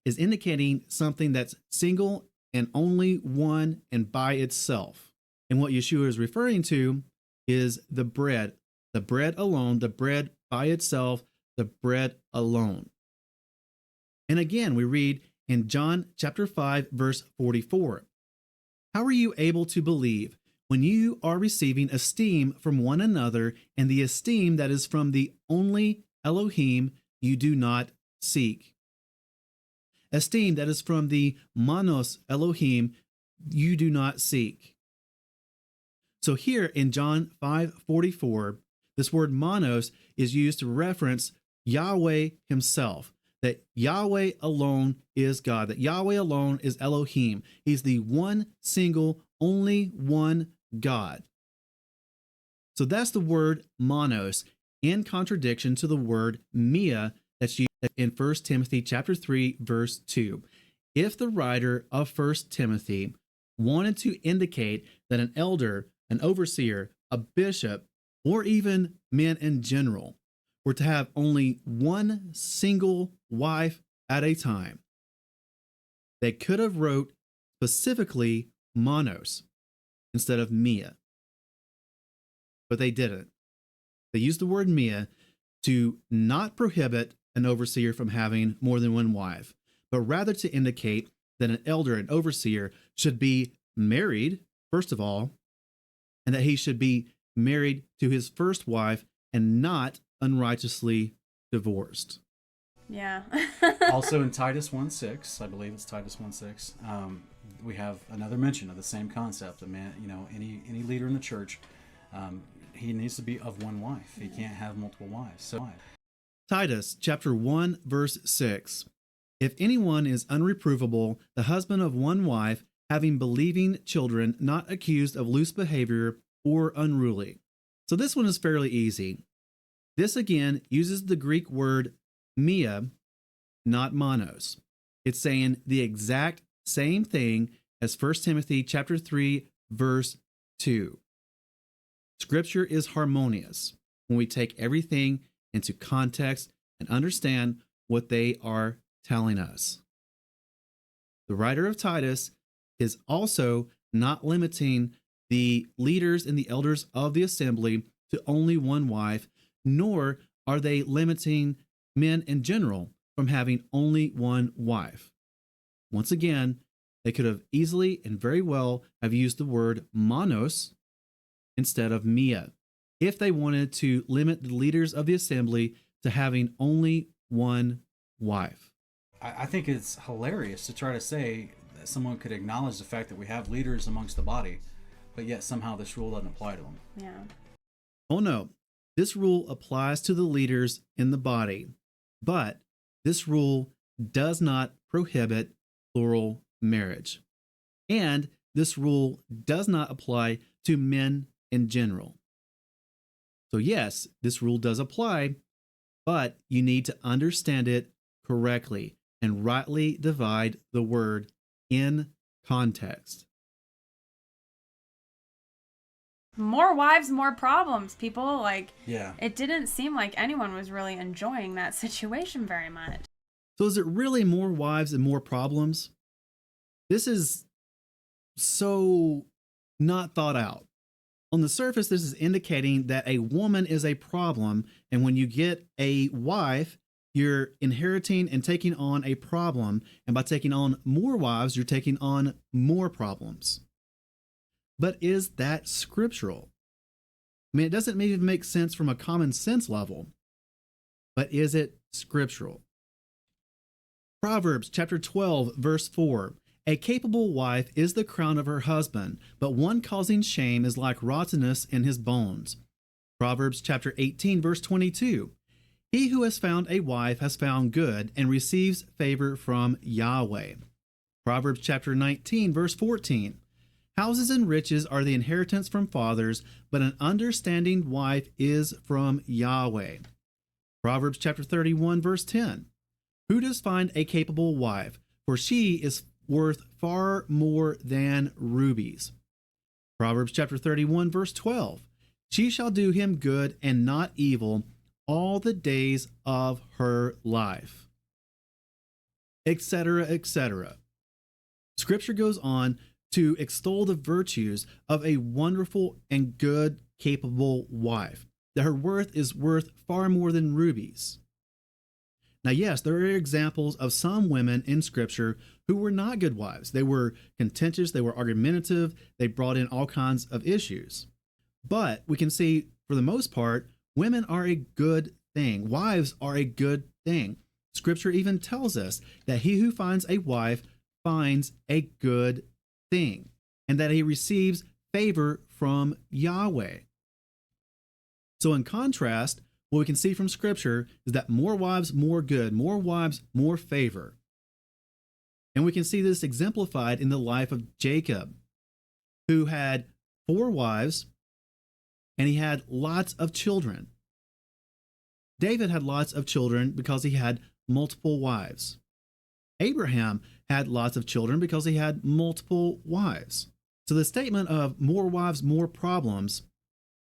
S1: is indicating something that's single and only one and by itself. And what Yeshua is referring to is the bread alone, the bread by itself, the bread alone. And again, we read in John chapter 5, verse 44, "How are you able to believe when you are receiving esteem from one another, and the esteem that is from the only Elohim you do not seek?" Esteem that is from the monos Elohim you do not seek. So here in John 5:44, this word monos is used to reference Yahweh himself, that Yahweh alone is God, that Yahweh alone is Elohim. He's the one single, only one God. So that's the word monos, in contradiction to the word mia that's used in 1 Timothy chapter 3, verse 2. If the writer of 1 Timothy wanted to indicate that an elder, an overseer, a bishop, or even men in general were to have only one single wife at a time, they could have wrote specifically monos instead of mia. But they didn't. They used the word mia to not prohibit an overseer from having more than one wife, but rather to indicate that an elder, an overseer, should be married, first of all, and that he should be married to his first wife and not unrighteously divorced.
S5: Yeah.
S2: Also in Titus 1:6, I believe it's Titus 1:6, we have another mention of the same concept. A man, any leader in the church, he needs to be of one wife. He can't have multiple wives. So
S1: Titus chapter 1, verse 6. If anyone is unreprovable, the husband of one wife, having believing children, not accused of loose behavior or unruly. So this one is fairly easy. This again uses the Greek word mia, not monos. It's saying the exact same thing as 1 Timothy chapter 3, verse 2. Scripture is harmonious when we take everything into context and understand what they are telling us. The writer of Titus is also not limiting the leaders and the elders of the assembly to only one wife, nor are they limiting men in general from having only one wife. Once again, they could have easily and very well have used the word monos instead of mia if they wanted to limit the leaders of the assembly to having only one wife.
S2: I think it's hilarious to try to say that someone could acknowledge the fact that we have leaders amongst the body, but yet somehow this rule doesn't apply to them.
S5: Yeah.
S1: Oh no, this rule applies to the leaders in the body, but this rule does not prohibit plural marriage. And this rule does not apply to men in general. So yes, this rule does apply, but you need to understand it correctly and rightly divide the word in context.
S5: More wives, more problems, people.
S2: Yeah.
S5: It didn't seem like anyone was really enjoying that situation very much.
S1: So is it really more wives and more problems? This is so not thought out. On the surface, this is indicating that a woman is a problem, and when you get a wife, you're inheriting and taking on a problem, and by taking on more wives, you're taking on more problems. But is that scriptural? I mean, it doesn't even make sense from a common sense level, but is it scriptural? Proverbs chapter 12, verse 4. A capable wife is the crown of her husband, but one causing shame is like rottenness in his bones. Proverbs chapter 18, verse 22. He who has found a wife has found good and receives favor from Yahweh. Proverbs chapter 19, verse 14. Houses and riches are the inheritance from fathers, but an understanding wife is from Yahweh. Proverbs chapter 31, verse 10. Who does find a capable wife? For she is worth far more than rubies. Proverbs chapter 31, verse 12. She shall do him good and not evil all the days of her life. Etc., etc. Scripture goes on to extol the virtues of a wonderful and good, capable wife, that her worth is worth far more than rubies. Now, yes, there are examples of some women in Scripture who were not good wives. They were contentious, they were argumentative, they brought in all kinds of issues. But we can see, for the most part, women are a good thing. Wives are a good thing. Scripture even tells us that he who finds a wife finds a good thing, and that he receives favor from Yahweh. So in contrast, what we can see from Scripture is that more wives, more good, more wives, more favor. And we can see this exemplified in the life of Jacob, who had 4 wives and he had lots of children. David had lots of children because he had multiple wives. Abraham had lots of children because he had multiple wives. So the statement of more wives, more problems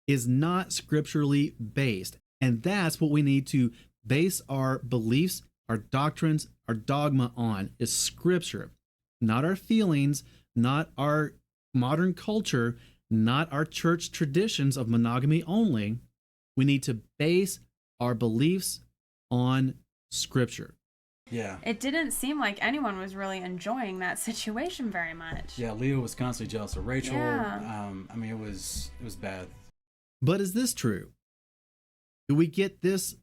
S1: is not scripturally based. And that's what we need to base our beliefs, our doctrines, our dogma on, is Scripture, not our feelings, not our modern culture, not our church traditions of monogamy only. We need to base our beliefs on Scripture.
S2: Yeah.
S5: It didn't seem like anyone was really enjoying that situation very much.
S2: Yeah, Leah was constantly jealous of Rachel.
S5: Yeah.
S2: I mean, it was bad.
S1: But is this true? Do we get this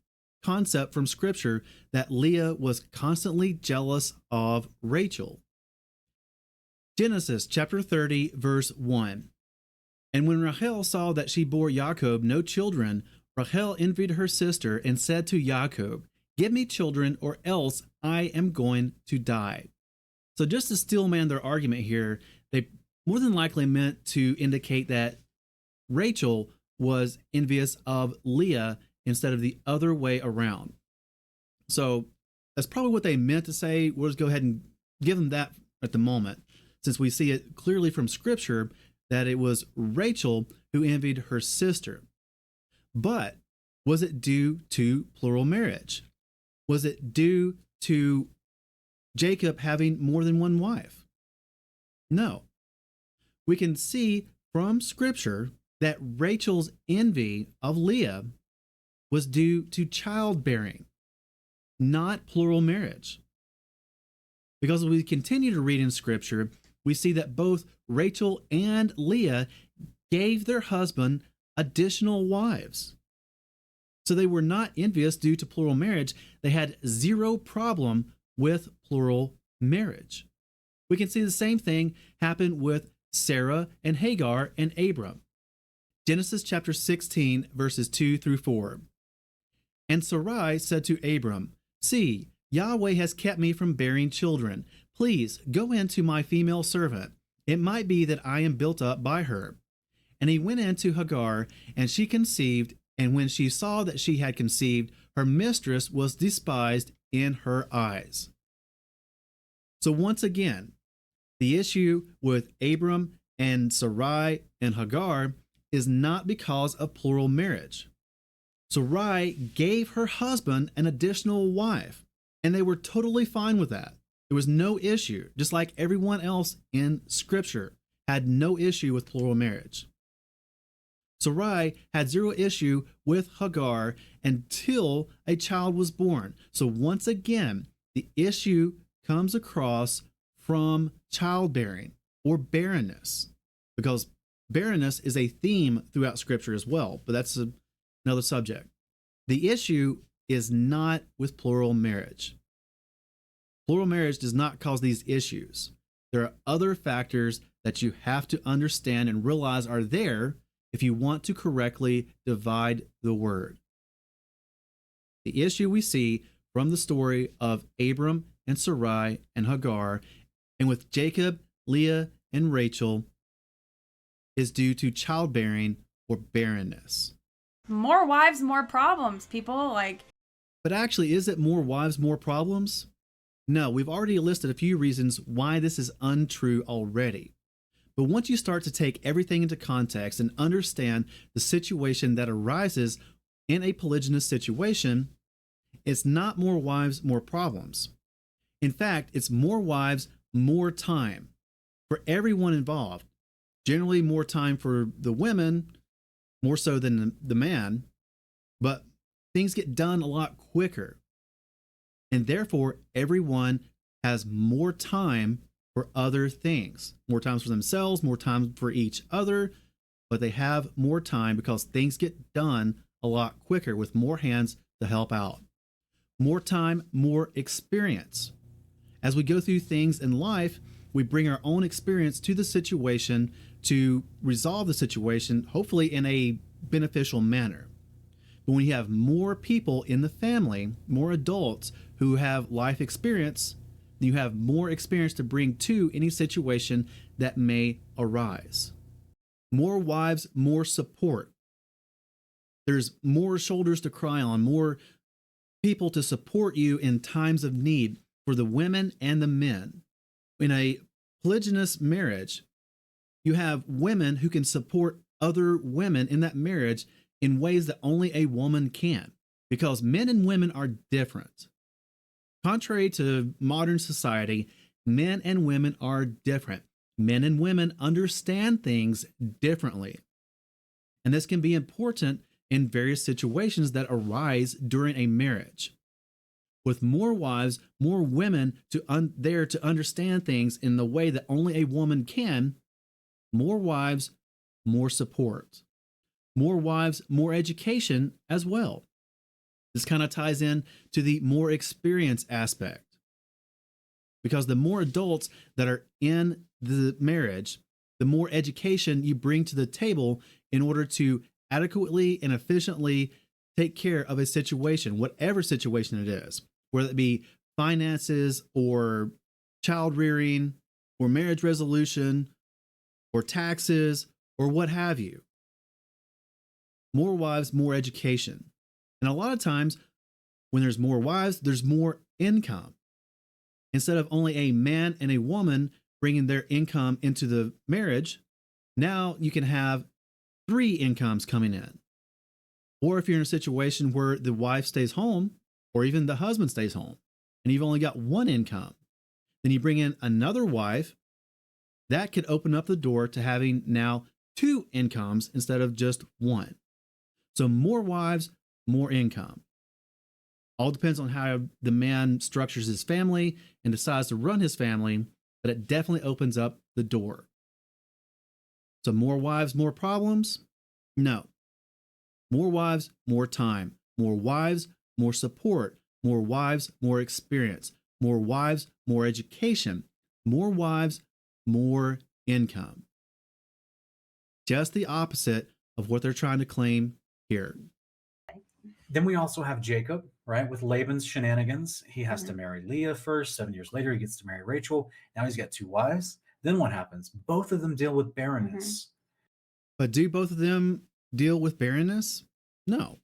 S1: concept from Scripture that Leah was constantly jealous of Rachel? Genesis chapter 30, verse 1. And when Rachel saw that she bore Jacob no children, Rachel envied her sister and said to Jacob, "Give me children, or else I am going to die." So just to steelman their argument here, they more than likely meant to indicate that Rachel was envious of Leah instead of the other way around. So that's probably what they meant to say. We'll just go ahead and give them that at the moment, since we see it clearly from Scripture that it was Rachel who envied her sister. But was it due to plural marriage? Was it due to Jacob having more than one wife? No. We can see from Scripture that Rachel's envy of Leah was due to childbearing, not plural marriage. Because as we continue to read in Scripture, we see that both Rachel and Leah gave their husband additional wives. So they were not envious due to plural marriage. They had zero problem with plural marriage. We can see the same thing happen with Sarah and Hagar and Abram. Genesis chapter 16, verses 2 through 4. And Sarai said to Abram, "See, Yahweh has kept me from bearing children. Please go in to my female servant. It might be that I am built up by her." And he went in to Hagar, and she conceived, and when she saw that she had conceived, her mistress was despised in her eyes. So once again, the issue with Abram and Sarai and Hagar is not because of plural marriage. Sarai gave her husband an additional wife, and they were totally fine with that. There was no issue, just like everyone else in Scripture had no issue with plural marriage. Sarai had zero issue with Hagar until a child was born. So once again, the issue comes across from childbearing or barrenness, because barrenness is a theme throughout Scripture as well, but that's another subject. The issue is not with plural marriage. Plural marriage does not cause these issues. There are other factors that you have to understand and realize are there if you want to correctly divide the word. The issue we see from the story of Abram and Sarai and Hagar, and with Jacob, Leah, and Rachel, is due to childbearing or barrenness.
S5: More wives, more problems, people.
S1: But actually, is it more wives, more problems? No, we've already listed a few reasons why this is untrue already. But once you start to take everything into context and understand the situation that arises in a polygynous situation, it's not more wives, more problems. In fact, it's more wives, more time for everyone involved. Generally more time for the women, more so than the man, but things get done a lot quicker. And therefore, everyone has more time for other things, more times for themselves, more time for each other, but they have more time because things get done a lot quicker with more hands to help out. More time, more experience. As we go through things in life, we bring our own experience to the situation to resolve the situation, hopefully in a beneficial manner. But when you have more people in the family, more adults who have life experience, you have more experience to bring to any situation that may arise. More wives, more support. There's more shoulders to cry on, more people to support you in times of need for the women and the men. In a polygynous marriage, you have women who can support other women in that marriage in ways that only a woman can, because men and women are different. Contrary to modern society, men and women are different. Men and women understand things differently. And this can be important in various situations that arise during a marriage. With more wives, more women there to understand things in the way that only a woman can, more wives, more support. More wives, more education as well. This kind of ties in to the more experience aspect. Because the more adults that are in the marriage, the more education you bring to the table in order to adequately and efficiently take care of a situation, whatever situation it is, whether it be finances or child rearing or marriage resolution or taxes or what have you. More wives, more education. And a lot of times when there's more wives, there's more income. Instead of only a man and a woman bringing their income into the marriage, now you can have 3 incomes coming in. Or if you're in a situation where the wife stays home, or even the husband stays home, and you've only got 1 income, then you bring in another wife, that could open up the door to having now 2 incomes instead of just 1. So more wives, more income. All depends on how the man structures his family and decides to run his family, but it definitely opens up the door. So more wives, more problems? No. More wives, more time. More wives, more support. More wives, more experience. More wives, more education. More wives, more income. Just the opposite of what they're trying to claim here.
S4: Then we also have Jacob, right, with Laban's shenanigans. He has to marry Leah first. 7 years later, he gets to marry Rachel. Now he's got 2 wives. Then what happens? Both of them deal with barrenness.
S1: But do both of them deal with barrenness? No.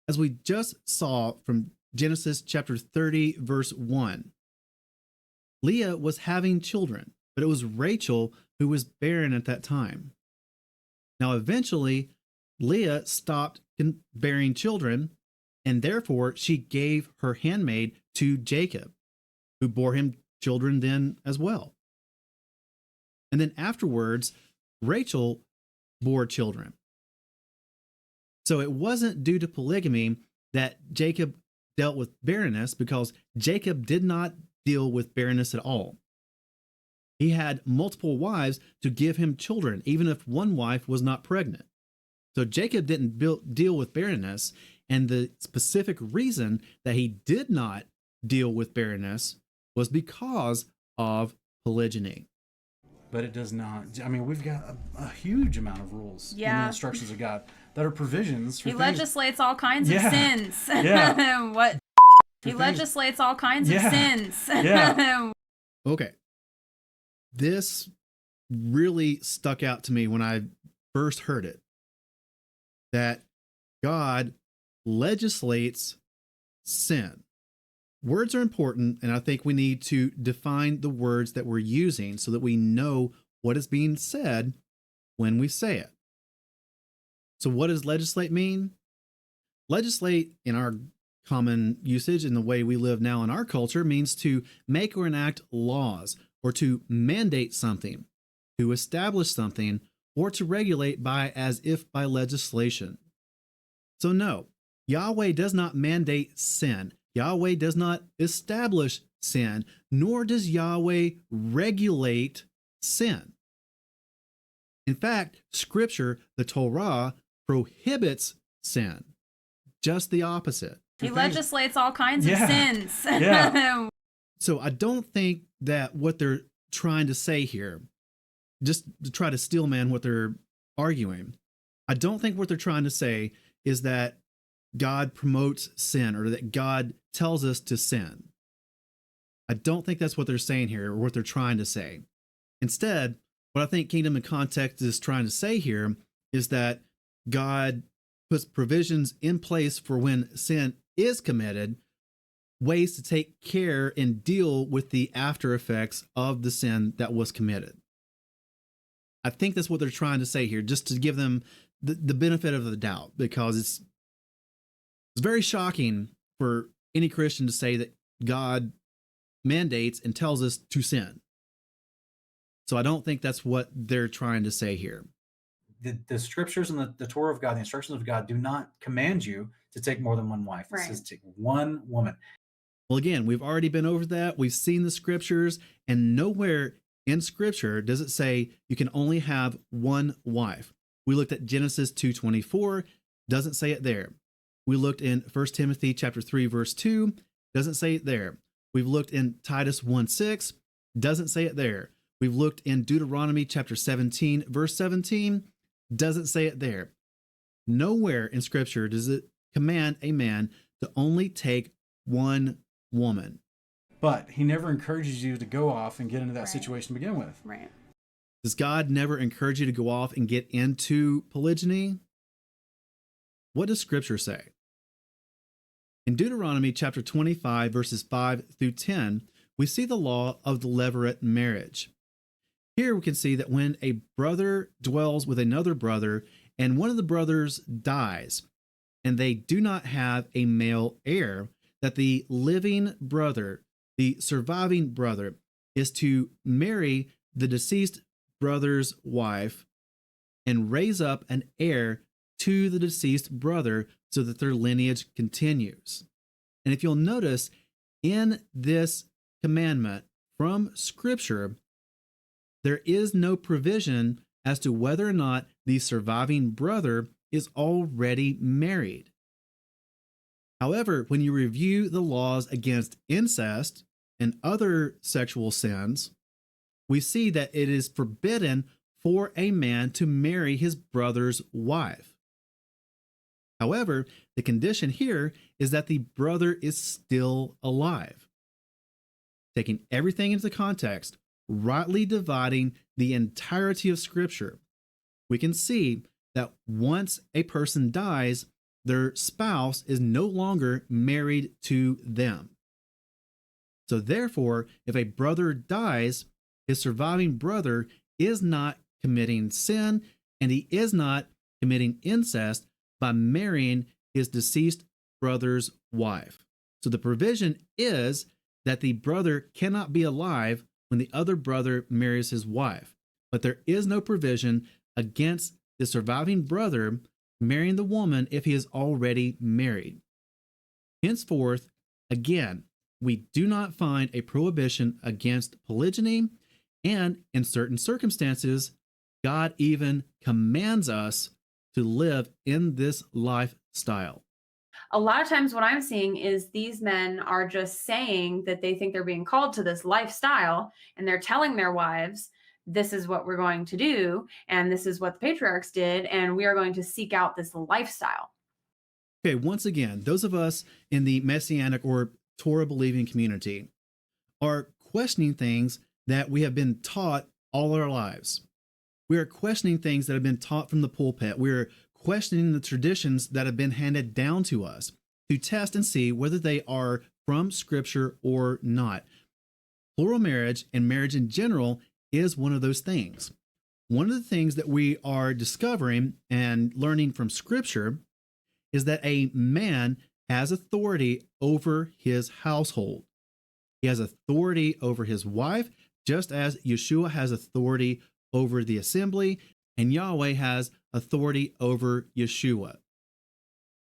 S1: As we just saw from Genesis chapter 30, verse 1, Leah was having children, but it was Rachel who was barren at that time. Now, eventually, Leah stopped bearing children, and therefore she gave her handmaid to Jacob, who bore him children then as well. And then afterwards, Rachel bore children. So it wasn't due to polygamy that Jacob dealt with barrenness, because Jacob did not deal with barrenness at all. He had multiple wives to give him children, even if one wife was not pregnant. So Jacob didn't deal with barrenness, and the specific reason that he did not deal with barrenness was because of polygyny.
S2: But it does not. I mean, we've got a huge amount of rules in the instructions of God that are provisions for
S5: He
S2: things.
S5: legislates all kinds of sins.
S2: Yeah.
S5: What? He legislates all kinds of sins.
S2: Yeah.
S1: Okay. This really stuck out to me when I first heard it, that God legislates sin. Words are important, and I think we need to define the words that we're using so that we know what is being said when we say it. So what does legislate mean? Legislate, in our common usage in the way we live now in our culture, means to make or enact laws, or to mandate something, to establish something, or to regulate by as if by legislation. So no, Yahweh does not mandate sin. Yahweh does not establish sin, nor does Yahweh regulate sin. In fact, Scripture, the Torah, prohibits sin. Just the opposite.
S5: He legislates all kinds of sins.
S2: Yeah.
S1: So I don't think that what they're trying to say here, just to try to steelman what they're arguing, I don't think what they're trying to say is that God promotes sin or that God tells us to sin. I don't think that's what they're saying here or what they're trying to say. Instead, what I think Kingdom in Context is trying to say here is that God puts provisions in place for when sin is committed, ways to take care and deal with the after effects of the sin that was committed. I think that's what they're trying to say here, just to give them the benefit of the doubt, because it's very shocking for any Christian to say that God mandates and tells us to sin. So I don't think that's what they're trying to say here.
S4: The scriptures and the Torah of God, the instructions of God, do not command you to take more than one wife. It says take one woman.
S1: Well, again, we've already been over that. We've seen the scriptures, and nowhere in scripture does it say you can only have one wife. We looked at Genesis 2:24, doesn't say it there. We looked in 1 Timothy chapter 3, verse 2, doesn't say it there. We've looked in Titus 1:6, doesn't say it there. We've looked in Deuteronomy chapter 17, verse 17, doesn't say it there. Nowhere in scripture does it command a man to only take one woman.
S2: But he never encourages you to go off and get into that situation to begin with.
S5: Right.
S1: Does God never encourage you to go off and get into polygyny? What does scripture say? In Deuteronomy chapter 25, verses 5 through 10, we see the law of the levirate marriage. Here we can see that when a brother dwells with another brother and one of the brothers dies and they do not have a male heir, that the living brother, the surviving brother, is to marry the deceased brother's wife and raise up an heir to the deceased brother so that their lineage continues. And if you'll notice, in this commandment from Scripture, there is no provision as to whether or not the surviving brother is already married. However, when you review the laws against incest and other sexual sins, we see that it is forbidden for a man to marry his brother's wife. However, the condition here is that the brother is still alive. Taking everything into context, rightly dividing the entirety of Scripture, we can see that once a person dies, their spouse is no longer married to them. So therefore, if a brother dies, his surviving brother is not committing sin, and he is not committing incest by marrying his deceased brother's wife. So the provision is that the brother cannot be alive when the other brother marries his wife, but there is no provision against the surviving brother marrying the woman if he is already married. Henceforth, again, we do not find a prohibition against polygyny, and in certain circumstances, God even commands us to live in this lifestyle.
S3: A lot of times what I'm seeing is these men are just saying that they think they're being called to this lifestyle, and they're telling their wives, this is what we're going to do, and this is what the patriarchs did, and we are going to seek out this lifestyle.
S1: Okay, once again, those of us in the Messianic or Torah-believing community are questioning things that we have been taught all our lives. We are questioning things that have been taught from the pulpit. We are questioning the traditions that have been handed down to us to test and see whether they are from Scripture or not. Plural marriage and marriage in general is one of those things. One of the things that we are discovering and learning from Scripture is that a man has authority over his household. He has authority over his wife, just as Yeshua has authority over the assembly, and Yahweh has authority over Yeshua.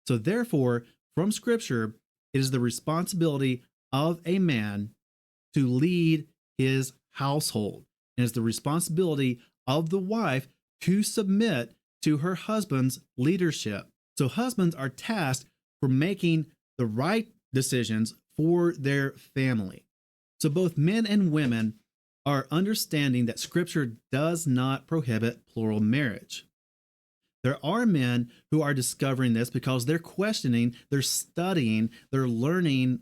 S1: So therefore, from Scripture, it is the responsibility of a man to lead his household. And it's the responsibility of the wife to submit to her husband's leadership. So husbands are tasked for making the right decisions for their family. So both men and women are understanding that Scripture does not prohibit plural marriage. There are men who are discovering this because they're questioning, they're studying, they're learning,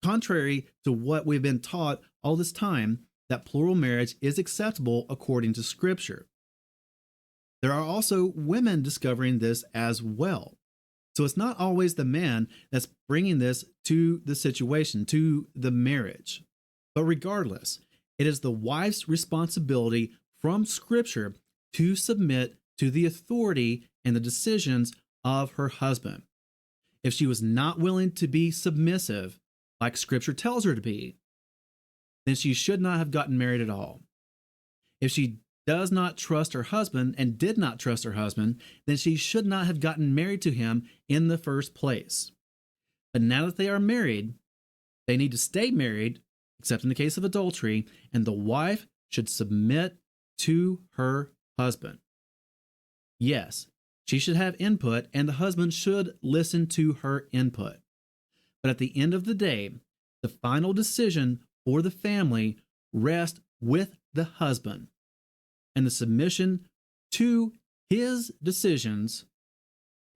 S1: contrary to what we've been taught all this time, that plural marriage is acceptable according to Scripture. There are also women discovering this as well. So it's not always the man that's bringing this to the situation, to the marriage. But regardless, it is the wife's responsibility from Scripture to submit to the authority and the decisions of her husband. If she was not willing to be submissive, like Scripture tells her to be, then she should not have gotten married at all. If she does not trust her husband and did not trust her husband, then she should not have gotten married to him in the first place. But now that they are married, they need to stay married, except in the case of adultery, and the wife should submit to her husband. Yes, she should have input, and the husband should listen to her input. But at the end of the day, the final decision for the family rests with the husband, and the submission to his decisions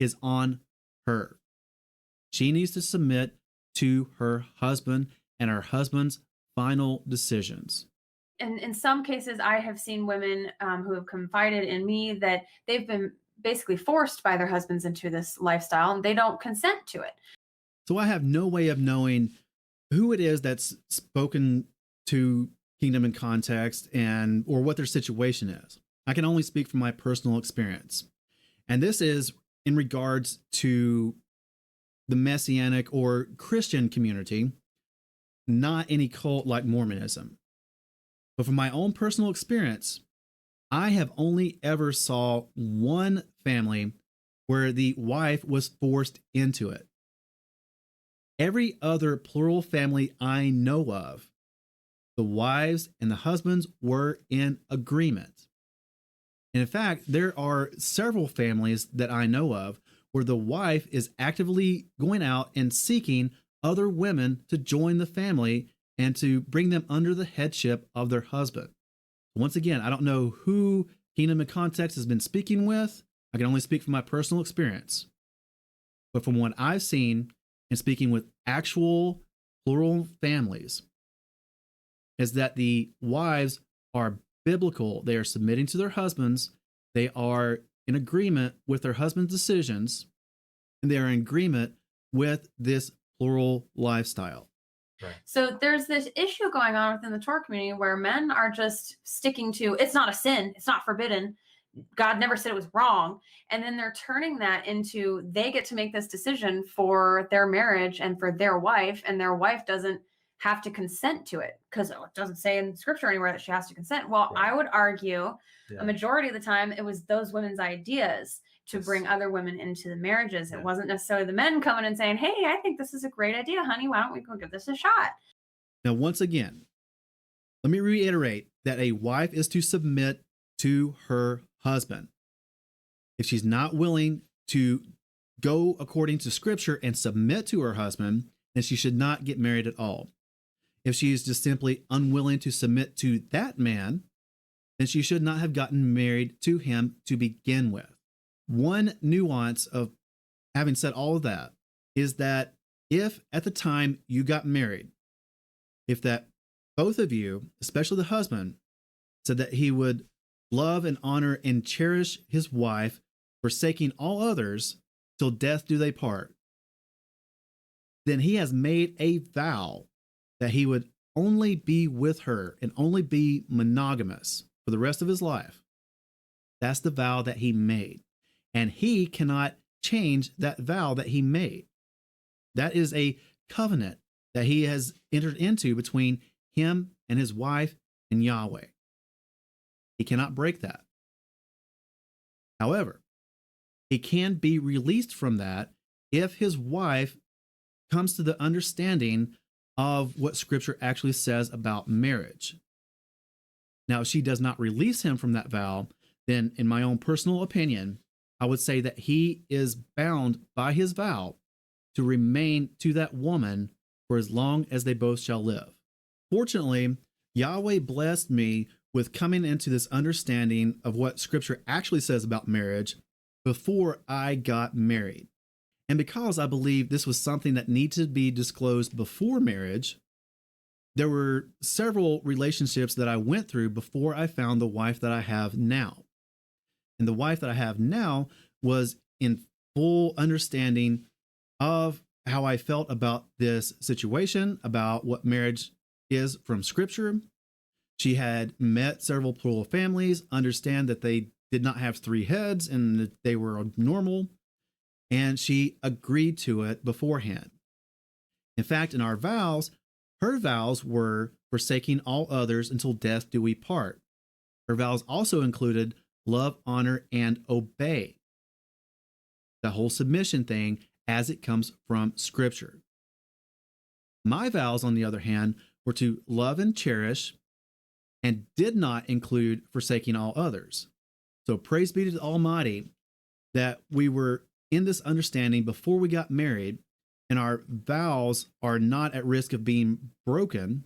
S1: is on her. She needs to submit to her husband and her husband's final decisions.
S3: And in some cases, I have seen women who have confided in me that they've been basically forced by their husbands into this lifestyle and they don't consent to it.
S1: So I have no way of knowing who it is that's spoken to Kingdom in Context and or what their situation is. I can only speak from my personal experience. And this is in regards to the Messianic or Christian community, not any cult like Mormonism. But from my own personal experience, I have only ever saw one family where the wife was forced into it. Every other plural family I know of, the wives and the husbands were in agreement. And in fact, there are several families that I know of where the wife is actively going out and seeking other women to join the family and to bring them under the headship of their husband. Once again, I don't know who Kingdom in Context has been speaking with. I can only speak from my personal experience. But from what I've seen and speaking with actual plural families, is that the wives are biblical. They are submitting to their husbands. They are in agreement with their husband's decisions, and they are in agreement with this plural lifestyle.
S4: Right.
S3: So there's this issue going on within the Torah community where men are just sticking to, it's not a sin, it's not forbidden, God never said it was wrong. And then they're turning that into, they get to make this decision for their marriage and for their wife, and their wife doesn't have to consent to it because it doesn't say in Scripture anywhere that she has to consent. Well,
S4: Right.
S3: I would argue
S4: Yeah.
S3: a majority of the time it was those women's ideas to
S4: Yes.
S3: bring other women into the marriages.
S4: Yeah.
S3: It wasn't necessarily the men coming and saying, hey, I think this is a great idea, honey. Why don't we go give this a shot?
S1: Now, once again, let me reiterate that a wife is to submit to her husband. If she's not willing to go according to Scripture and submit to her husband, then she should not get married at all. If she is just simply unwilling to submit to that man, then she should not have gotten married to him to begin with. One nuance of having said all of that is that if at the time you got married, if that both of you, especially the husband, said that he would love and honor and cherish his wife, forsaking all others till death do they part, then he has made a vow that he would only be with her and only be monogamous for the rest of his life. That's the vow that he made. And he cannot change that vow that he made. That is a covenant that he has entered into between him and his wife and Yahweh. He cannot break that. However, he can be released from that if his wife comes to the understanding of what Scripture actually says about marriage. Now, if she does not release him from that vow, then in my own personal opinion, I would say that he is bound by his vow to remain to that woman for as long as they both shall live. Fortunately, Yahweh blessed me with coming into this understanding of what Scripture actually says about marriage before I got married. And because I believe this was something that needed to be disclosed before marriage, there were several relationships that I went through before I found the wife that I have now. And the wife that I have now was in full understanding of how I felt about this situation, about what marriage is from Scripture. She had met several plural families, understand that they did not have three heads and that they were normal, and she agreed to it beforehand. In fact, in our vows, her vows were forsaking all others until death do we part. Her vows also included love, honor, and obey. The whole submission thing as it comes from Scripture. My vows, on the other hand, were to love and cherish and did not include forsaking all others. So praise be to the Almighty that we were in this understanding before we got married, and our vows are not at risk of being broken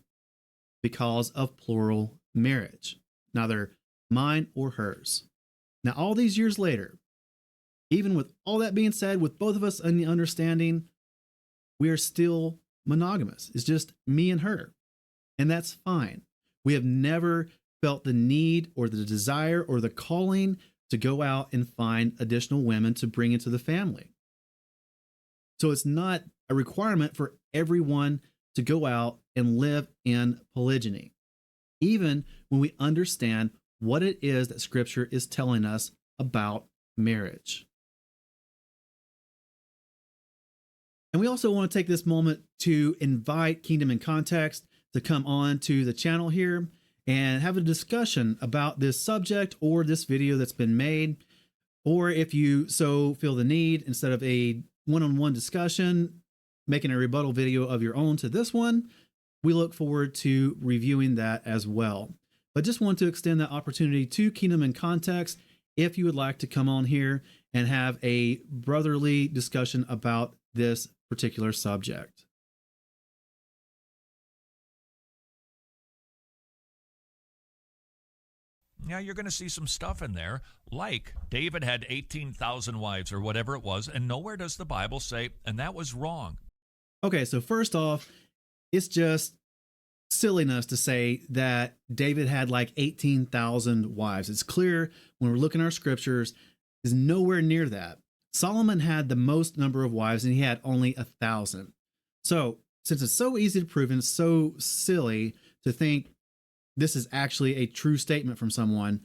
S1: because of plural marriage, neither mine or hers. Now, all these years later, even with all that being said, with both of us in the understanding, we are still monogamous. It's just me and her, and that's fine. We have never felt the need or the desire or the calling to go out and find additional women to bring into the family. So it's not a requirement for everyone to go out and live in polygyny, even when we understand what it is that Scripture is telling us about marriage. And we also want to take this moment to invite Kingdom in Context to come on to the channel here and have a discussion about this subject or this video that's been made. Or if you so feel the need, instead of a one-on-one discussion, making a rebuttal video of your own to this one, we look forward to reviewing that as well. But just want to extend that opportunity to Kingdom in Context if you would like to come on here and have a brotherly discussion about this particular subject.
S6: Now you're going to see some stuff in there, like David had 18,000 wives or whatever it was, and nowhere does the Bible say, and that was wrong.
S1: Okay, so first off, it's just silliness to say that David had like 18,000 wives. It's clear when we're looking at our scriptures, is nowhere near that. Solomon had the most number of wives, and he had only 1,000. So since it's so easy to prove and it's so silly to think this is actually a true statement from someone,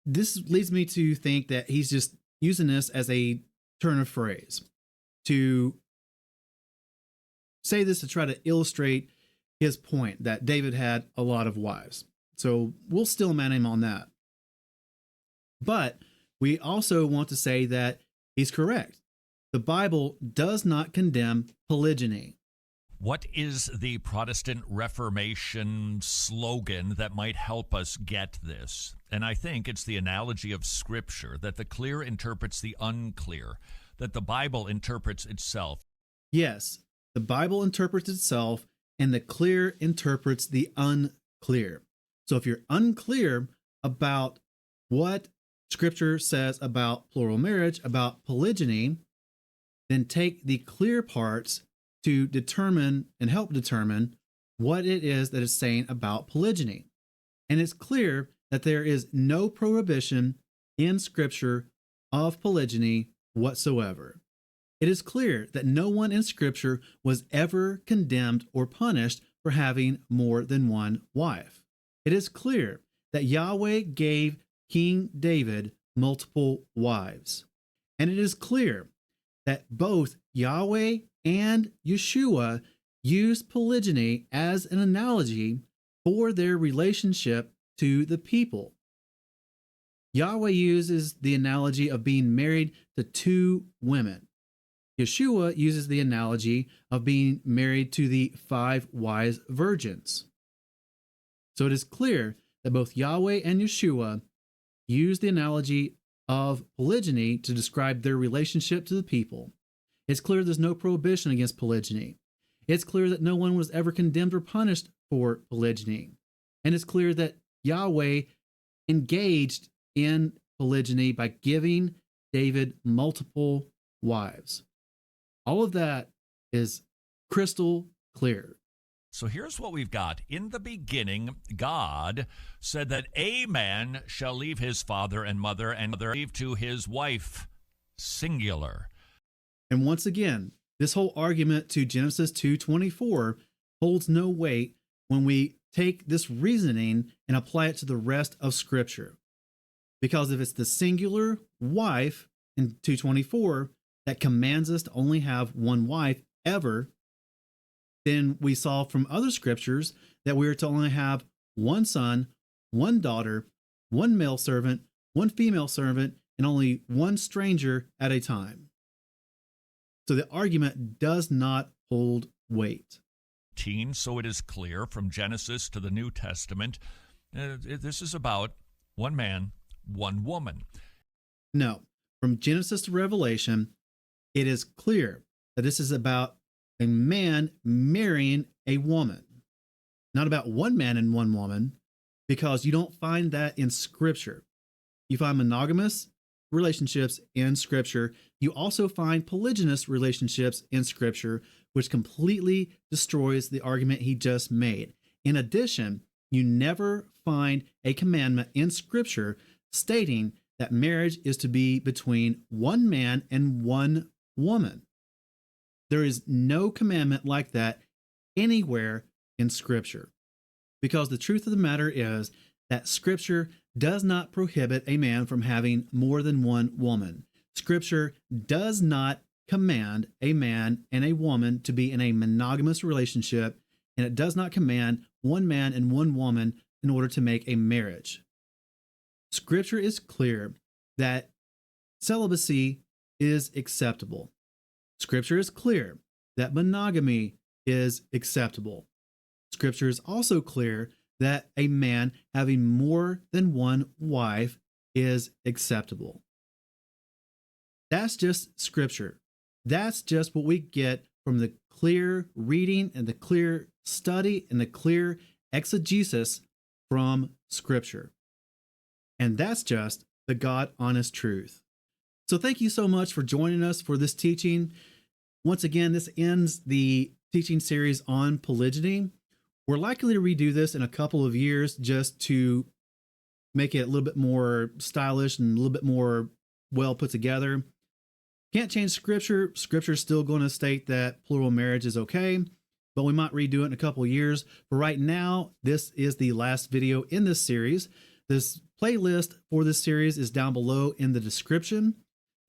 S1: this leads me to think that he's just using this as a turn of phrase to say this to try to illustrate his point that David had a lot of wives. So we'll still man him on that. But we also want to say that he's correct. The Bible does not condemn polygyny.
S6: What is the Protestant Reformation slogan that might help us get this? And I think it's the analogy of Scripture, that the clear interprets the unclear, that the Bible interprets itself.
S1: Yes, the Bible interprets itself, and the clear interprets the unclear. So if you're unclear about what Scripture says about plural marriage, about polygyny, then take the clear parts to determine and help determine what it is that it's saying about polygyny. And it's clear that there is no prohibition in Scripture of polygyny whatsoever. It is clear that no one in Scripture was ever condemned or punished for having more than one wife. It is clear that Yahweh gave King David multiple wives. And it is clear that both Yahweh and Yeshua used polygyny as an analogy for their relationship to the people. Yahweh uses the analogy of being married to two women. Yeshua uses the analogy of being married to the 5 wise virgins. So it is clear that both Yahweh and Yeshua use the analogy of polygyny to describe their relationship to the people. It's clear there's no prohibition against polygyny. It's clear that no one was ever condemned or punished for polygyny. And it's clear that Yahweh engaged in polygyny by giving David multiple wives. All of that is crystal clear.
S6: So here's what we've got. In the beginning, God said that a man shall leave his father and mother leave to his wife, singular.
S1: And once again, this whole argument to Genesis 2:24 holds no weight when we take this reasoning and apply it to the rest of Scripture. Because if it's the singular wife in 2:24 that commands us to only have one wife ever, then we saw from other scriptures that we are to only have one son, one daughter, one male servant, one female servant, and only one stranger at a time. So the argument does not hold weight.
S6: So it is clear from Genesis to the New Testament, this is about one man, one woman.
S1: No, from Genesis to Revelation, it is clear that this is about a man marrying a woman, not about one man and one woman, because you don't find that in Scripture. You find monogamous relationships in Scripture. You also find polygynous relationships in Scripture, which completely destroys the argument he just made. In addition, you never find a commandment in Scripture stating that marriage is to be between one man and one woman. There is no commandment like that anywhere in Scripture, because the truth of the matter is that Scripture does not prohibit a man from having more than one woman. Scripture does not command a man and a woman to be in a monogamous relationship, and it does not command one man and one woman in order to make a marriage. Scripture is clear that celibacy is acceptable. Scripture is clear that monogamy is acceptable. Scripture is also clear that a man having more than one wife is acceptable. That's just Scripture. That's just what we get from the clear reading and the clear study and the clear exegesis from Scripture. And that's just the God-honest truth. So thank you so much for joining us for this teaching. Once again, this ends the teaching series on polygyny. We're likely to redo this in a couple of years just to make it a little bit more stylish and a little bit more well put together. Can't change Scripture. Scripture is still going to state that plural marriage is okay, but we might redo it in a couple of years. For right now, this is the last video in this series. This playlist for this series is down below in the description.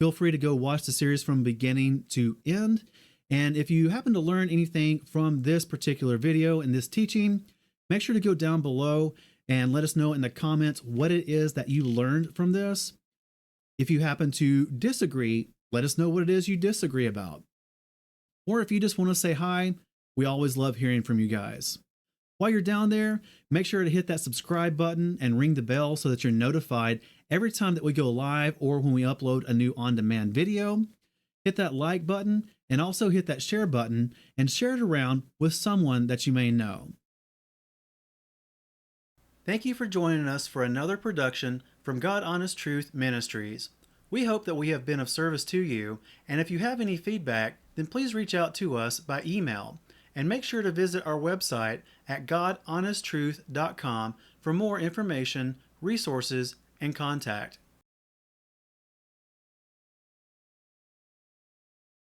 S1: Feel free to go watch the series from beginning to end. And if you happen to learn anything from this particular video and this teaching, make sure to go down below and let us know in the comments what it is that you learned from this. If you happen to disagree, let us know what it is you disagree about. Or if you just want to say hi, we always love hearing from you guys. While you're down there, make sure to hit that subscribe button and ring the bell so that you're notified every time that we go live or when we upload a new on-demand video. Hit that like button and also hit that share button and share it around with someone that you may know. Thank you for joining us for another production from God Honest Truth Ministries. We hope that we have been of service to you, and if you have any feedback, then please reach out to us by email. And make sure to visit our website at godhonesttruth.com for more information, resources, and contact.